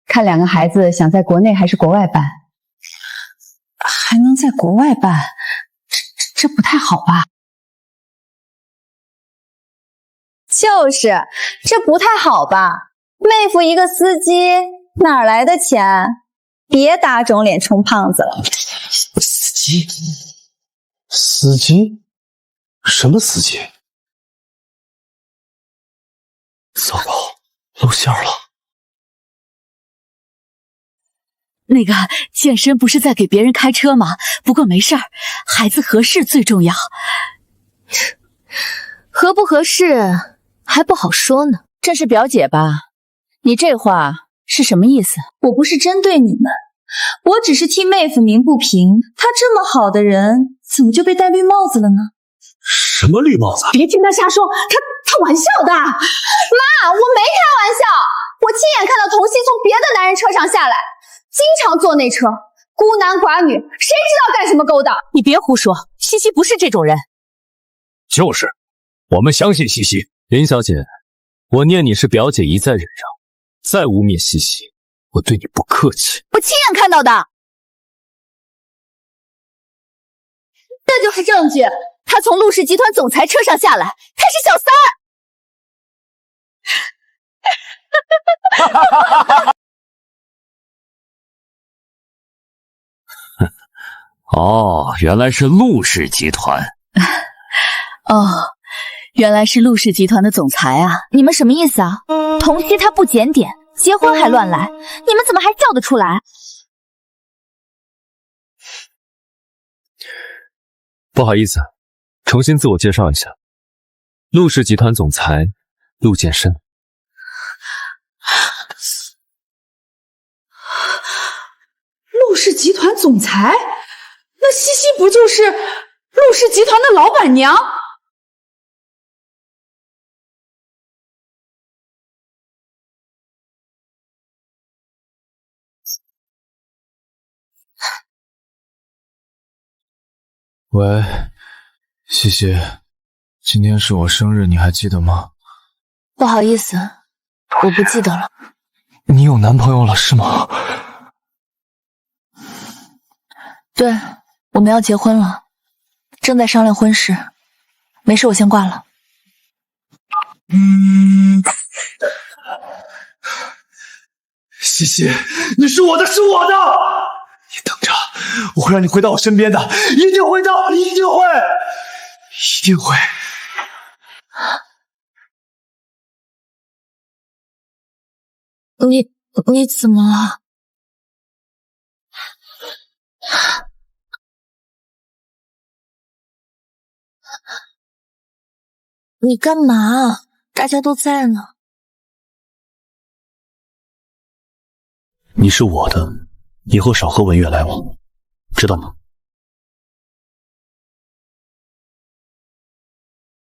看两个孩子想在国内还是国外办。还能在国外办，这不太好吧？就是，这不太好吧？妹夫一个司机，哪来的钱？别打肿脸充胖子了。司机？什么司机？糟糕，露馅了。那个健身不是在给别人开车吗？不过没事儿，孩子合适最重要。合不合适还不好说呢。这是表姐吧？你这话是什么意思？我不是针对你们，我只是替妹夫鸣不平。他这么好的人，怎么就被戴绿帽子了呢？什么绿帽子？别听他瞎说，他玩笑的。妈，我没开玩笑，我亲眼看到童熙从别的男人车上下来。经常坐那车，孤男寡女，谁知道干什么勾当？你别胡说，西西不是这种人。就是，我们相信西西。林小姐，我念你是表姐一再忍让，再污蔑西西，我对你不客气。我亲眼看到的，这就是证据。他从陆氏集团总裁车上下来，他是小三儿。哦，原来是陆氏集团。哦，原来是陆氏集团的总裁啊！你们什么意思啊？童熙他不检点，结婚还乱来，你们怎么还叫得出来？不好意思，重新自我介绍一下，陆氏集团总裁陆健身。陆氏集团总裁？那西西不就是陆氏集团的老板娘？喂，西西，今天是我生日，你还记得吗？不好意思，我不记得了。你有男朋友了是吗？对，我们要结婚了，正在商量婚事。没事，我先挂了。西西，你是我的，是我的！你等着，我会让你回到我身边的，一定会的，一定会，一定会。你怎么了？你干嘛？大家都在呢。你是我的，以后少和文月来往，知道吗？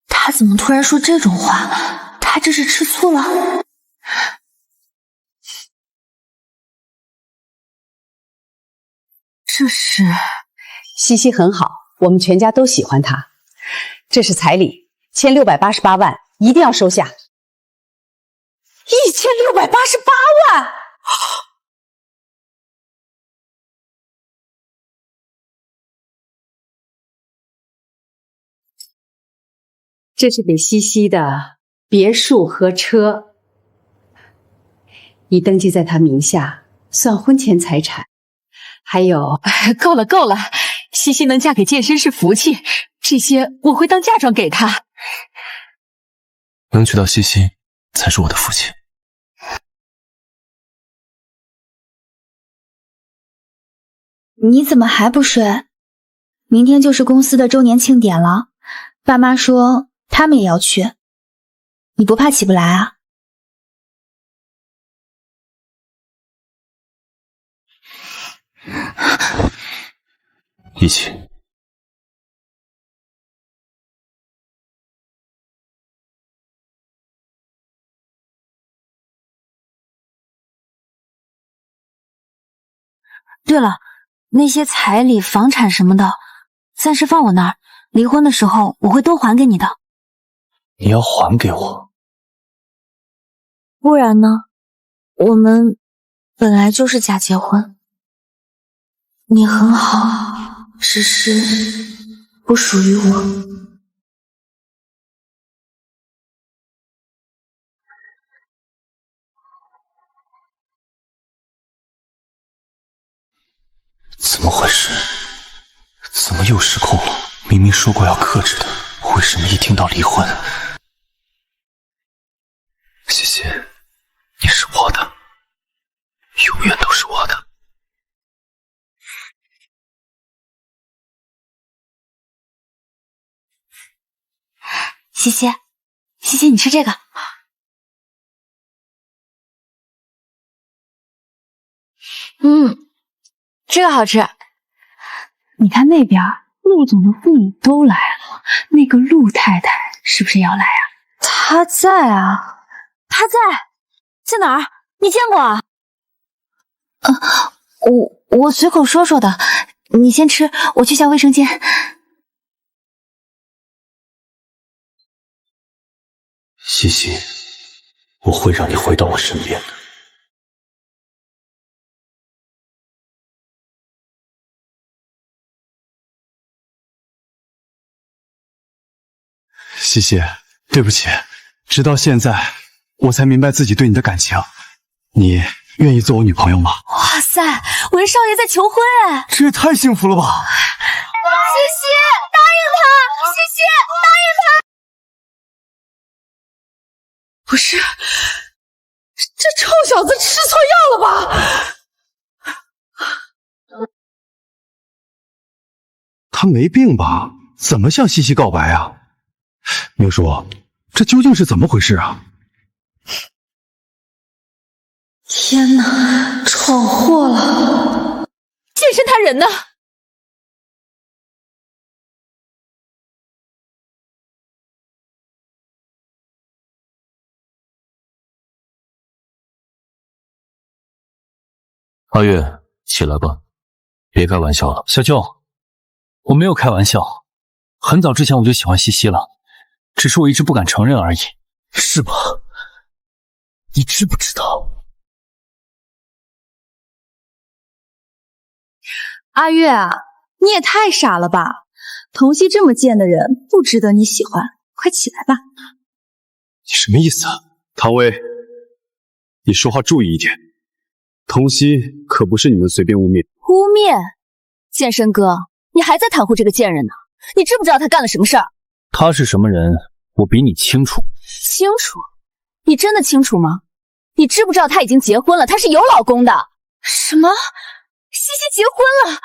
他怎么突然说这种话？他这是吃醋了？这是西西很好，我们全家都喜欢她。这是彩礼，1688万，一定要收下。1688万！这是给西西的别墅和车，你登记在她名下，算婚前财产。还有，够了够了，西西能嫁给健身是福气，这些我会当嫁妆给她。能娶到西西才是我的福气。你怎么还不睡？明天就是公司的周年庆典了，爸妈说他们也要去，你不怕起不来啊？一起。对了，那些彩礼、房产什么的，暂时放我那儿，离婚的时候我会都还给你的。你要还给我？不然呢？我们本来就是假结婚。你很好，只是不属于我。怎么回事？怎么又失控了？明明说过要克制的，为什么一听到离婚？西西，你是我的，永远都是我的。西西，西西，你吃这个。这个好吃。你看那边，陆总的父母都来了，那个陆太太是不是要来啊？她在啊，她在哪儿？你见过啊？我随口说说的，你先吃，我去下卫生间。西西，我会让你回到我身边的。西西，对不起，直到现在我才明白自己对你的感情。你愿意做我女朋友吗？哇塞，文少爷在求婚哎！这也太幸福了吧！西西，答应他！西西，答应他！不是，这臭小子吃错药了吧？他没病吧？怎么向西西告白啊？明叔，这究竟是怎么回事啊？天哪，闯祸了！健身他人呢？阿月，起来吧，别开玩笑了。小舅，我没有开玩笑，很早之前我就喜欢西西了，只是我一直不敢承认而已。是吧？你知不知道？阿月啊，你也太傻了吧！童熙这么贱的人，不值得你喜欢。快起来吧！你什么意思啊？唐薇，你说话注意一点。童熙可不是你们随便污蔑。污蔑？健身哥，你还在袒护这个贱人呢？你知不知道他干了什么事儿？他是什么人，我比你清楚。清楚？你真的清楚吗？你知不知道他已经结婚了？他是有老公的。什么？西西结婚了？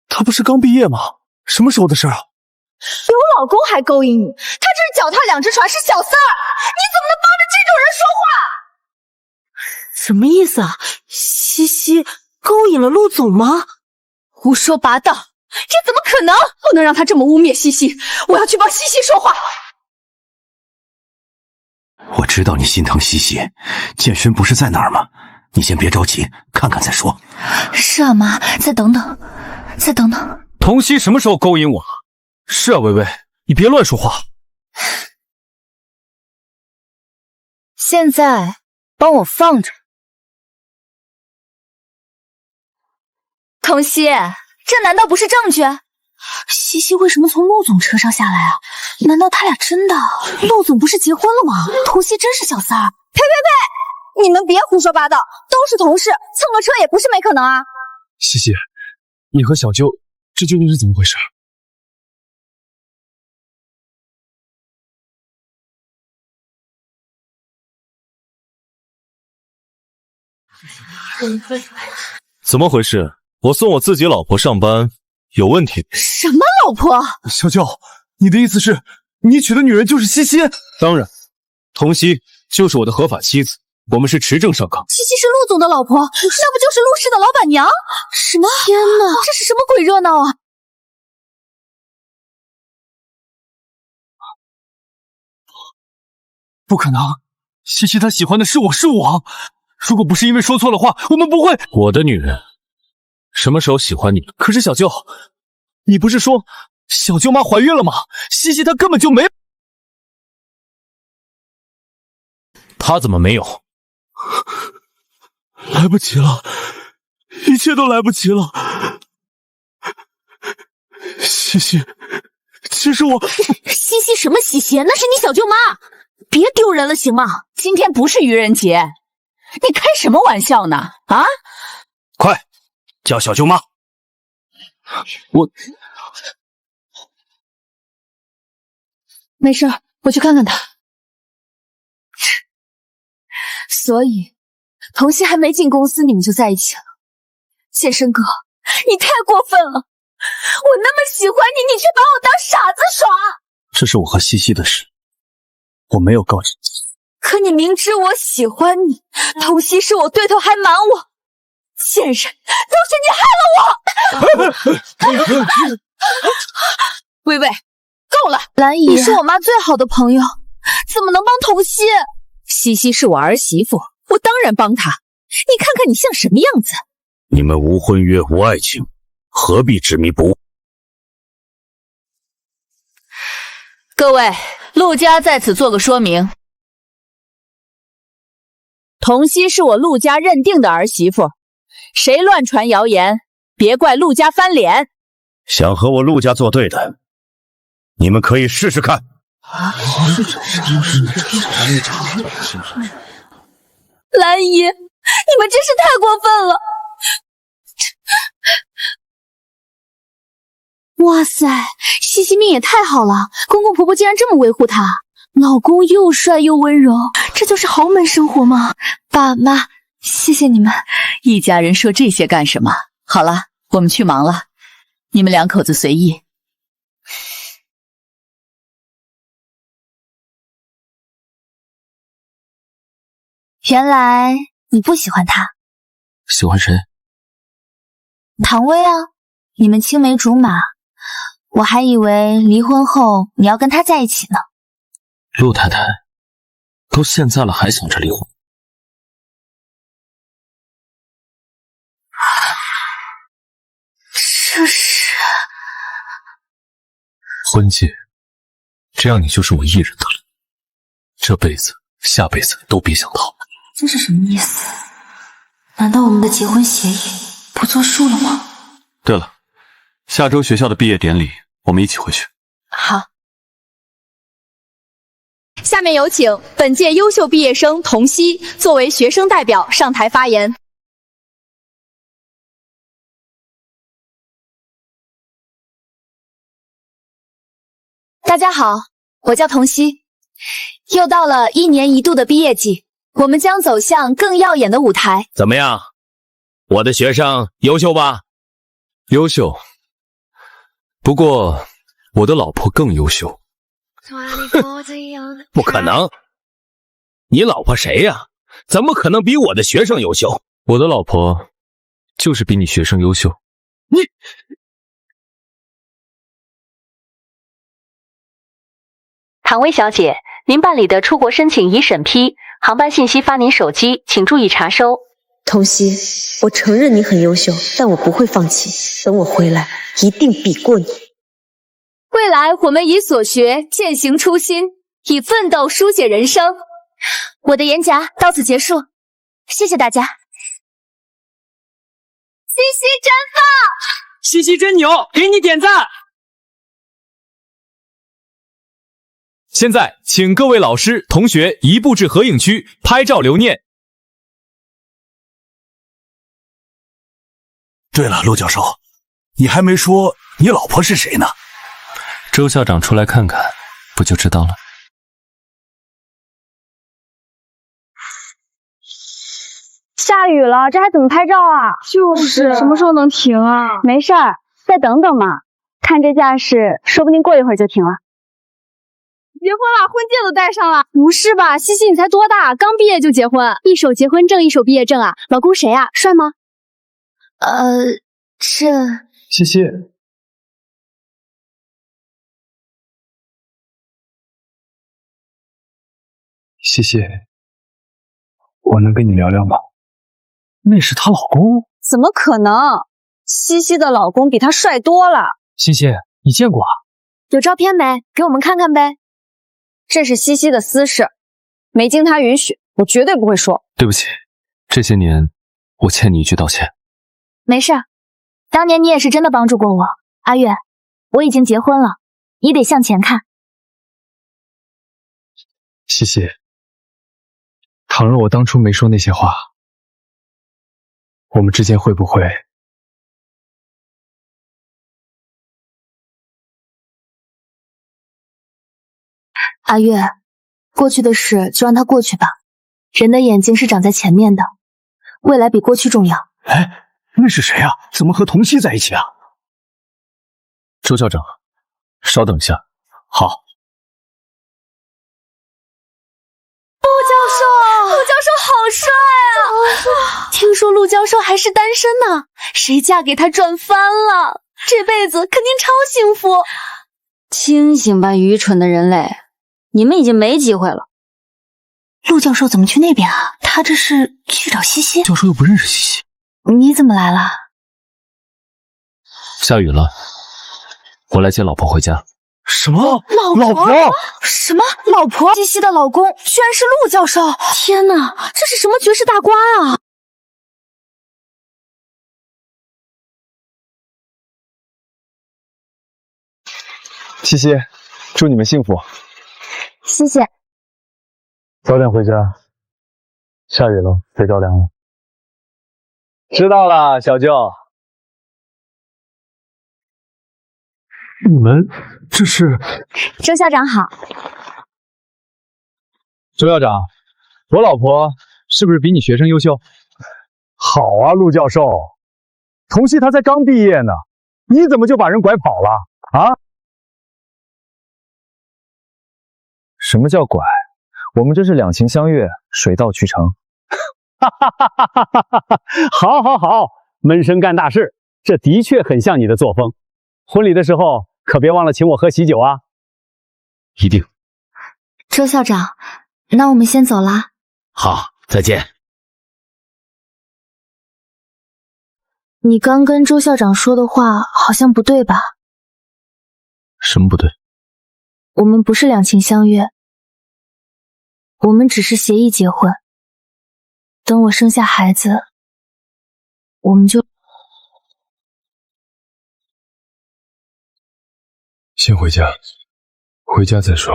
他不是刚毕业吗？什么时候的事啊？有老公还勾引你？他这是脚踏两只船，是小三儿！你怎么能帮着这种人说话？什么意思啊？西西勾引了陆总吗？胡说八道！这怎么可能？不能让他这么污蔑西西！我要去帮西西说话。我知道你心疼西西，建勋不是在哪儿吗？你先别着急，看看再说。是啊，妈，再等等，再等等。童熙什么时候勾引我了？是啊，薇薇，你别乱说话。现在帮我放着。童熙，这难道不是证据？西西为什么从陆总车上下来啊？难道他俩真的？陆总不是结婚了吗？童熙真是小三儿？呸呸呸！你们别胡说八道，都是同事，蹭个车也不是没可能啊。西西，你和小舅这究竟是怎么回事？怎么回事？我送我自己老婆上班有问题？什么老婆？小舅，你的意思是你娶的女人就是西西？当然，童熙就是我的合法妻子，我们是持证上岗。西西是陆总的老婆，那不就是陆氏的老板娘？什么？天哪，这是什么鬼热闹啊？不可能，西西她喜欢的是我，是我。如果不是因为说错了话，我们不会。我的女人什么时候喜欢你了？可是小舅，你不是说小舅妈怀孕了吗？西西她根本就没……她怎么没有？来不及了，一切都来不及了。西西，其实我……西西什么西西？那是你小舅妈，别丢人了行吗？今天不是愚人节，你开什么玩笑呢？啊！快叫小舅妈！我没事，我去看看他。所以，童熙还没进公司，你们就在一起了。健身哥，你太过分了！我那么喜欢你，你却把我当傻子耍。这是我和西西的事，我没有告知。可你明知我喜欢你，童熙是我对头还瞒我，贱人，都是你害了我！薇薇，够了！兰姨，你是我妈最好的朋友，怎么能帮童熙？西西是我儿媳妇，我当然帮她。你看看你像什么样子？你们无婚约无爱情，何必执迷不悟？各位，陆家在此做个说明。童熙是我陆家认定的儿媳妇，谁乱传谣言，别怪陆家翻脸。想和我陆家作对的，你们可以试试看。兰姨，你们真是太过分了！哇塞，西西命也太好了，公公婆婆竟然这么维护她，老公又帅又温柔，这就是豪门生活吗？爸妈，谢谢你们。一家人说这些干什么？好了，我们去忙了，你们两口子随意。原来你不喜欢他。喜欢谁？唐薇啊，你们青梅竹马，我还以为离婚后你要跟他在一起呢。陆太太，都现在了还想着离婚？这是婚戒，这样你就是我一人的了，这辈子、下辈子都别想逃。这是什么意思？难道我们的结婚协议不作数了吗？对了，下周学校的毕业典礼，我们一起回去。好。下面有请本届优秀毕业生童熙作为学生代表上台发言。大家好，我叫童熙。又到了1年1度的毕业季，我们将走向更耀眼的舞台。怎么样？我的学生优秀吧？优秀。不过，我的老婆更优秀。不可能！你老婆谁呀？怎么可能比我的学生优秀？我的老婆就是比你学生优秀。你唐薇小姐，您办理的出国申请已审批，航班信息发您手机，请注意查收。童熙，我承认你很优秀，但我不会放弃。等我回来，一定比过你。未来我们以所学践行初心，以奋斗书写人生。我的演讲到此结束，谢谢大家。西西真棒，西西真牛，给你点赞。现在，请各位老师、同学移步至合影区拍照留念。对了，陆教授，你还没说你老婆是谁呢？周校长出来看看，不就知道了。下雨了，这还怎么拍照啊？就是什么时候能停啊？没事儿，再等等嘛。看这架势，说不定过一会儿就停了。结婚了，婚戒都戴上了。不是吧，西西你才多大，刚毕业就结婚？一手结婚证，一手毕业证啊？老公谁啊？帅吗？这……西西，西西，我能跟你聊聊吗？那是她老公？怎么可能？西西的老公比她帅多了。西西，你见过啊？有照片没？给我们看看呗。这是西西的私事，没经她允许，我绝对不会说。对不起，这些年我欠你一句道歉。没事，当年你也是真的帮助过我。阿月，我已经结婚了，你得向前看。西西，倘若我当初没说那些话，我们之间会不会……阿月，过去的事就让它过去吧。人的眼睛是长在前面的，未来比过去重要。哎，那是谁啊？怎么和童熙在一起啊？周校长，稍等一下。好。陆教授好帅啊！听说陆教授还是单身呢，谁嫁给他赚翻了，这辈子肯定超幸福。清醒吧，愚蠢的人类，你们已经没机会了。陆教授怎么去那边啊？他这是去找西西？教授又不认识西西，你怎么来了？下雨了，我来接老婆回家。什么？老婆？什么老婆？西西的老公居然是陆教授！天哪，这是什么绝世大瓜啊！西西，祝你们幸福。谢谢。早点回家，下雨了，别着凉了。知道了，小舅。你们这是？周校长好。周校长，我老婆是不是比你学生优秀？好啊，陆教授，童熙她才刚毕业呢，你怎么就把人拐跑了啊？什么叫拐？我们这是两情相悦，水到渠成。哈哈哈哈哈哈！好，好，好，闷声干大事，这的确很像你的作风。婚礼的时候可别忘了请我喝喜酒啊！一定。周校长，那我们先走啦。好，再见。你刚跟周校长说的话好像不对吧？什么不对？我们不是两情相悦，我们只是协议结婚。等我生下孩子，我们就……先回家，回家再说。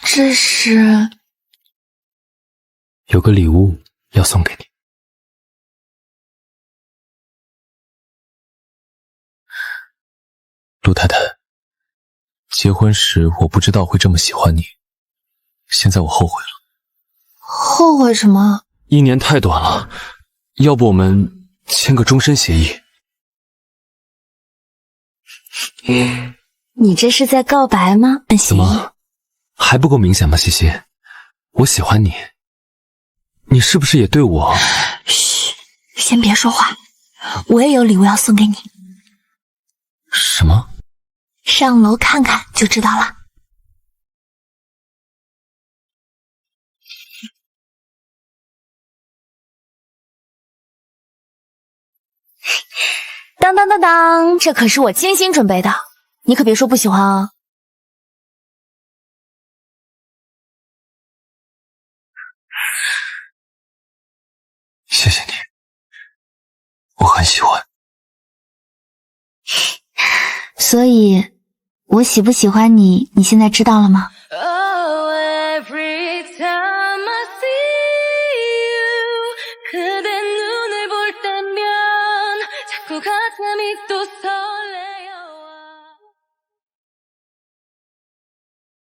这是……有个礼物要送给你。陆太太，结婚时我不知道会这么喜欢你，现在我后悔了。后悔什么？1年太短了，要不我们签个终身协议？你这是在告白吗？怎么还不够明显吗？西西，我喜欢你，你是不是也对我？嘘，先别说话，我也有礼物要送给你。什么？上楼看看就知道了。当当当当，这可是我精心准备的，你可别说不喜欢啊。谢谢你，我很喜欢。所以，我喜不喜欢你，你现在知道了吗？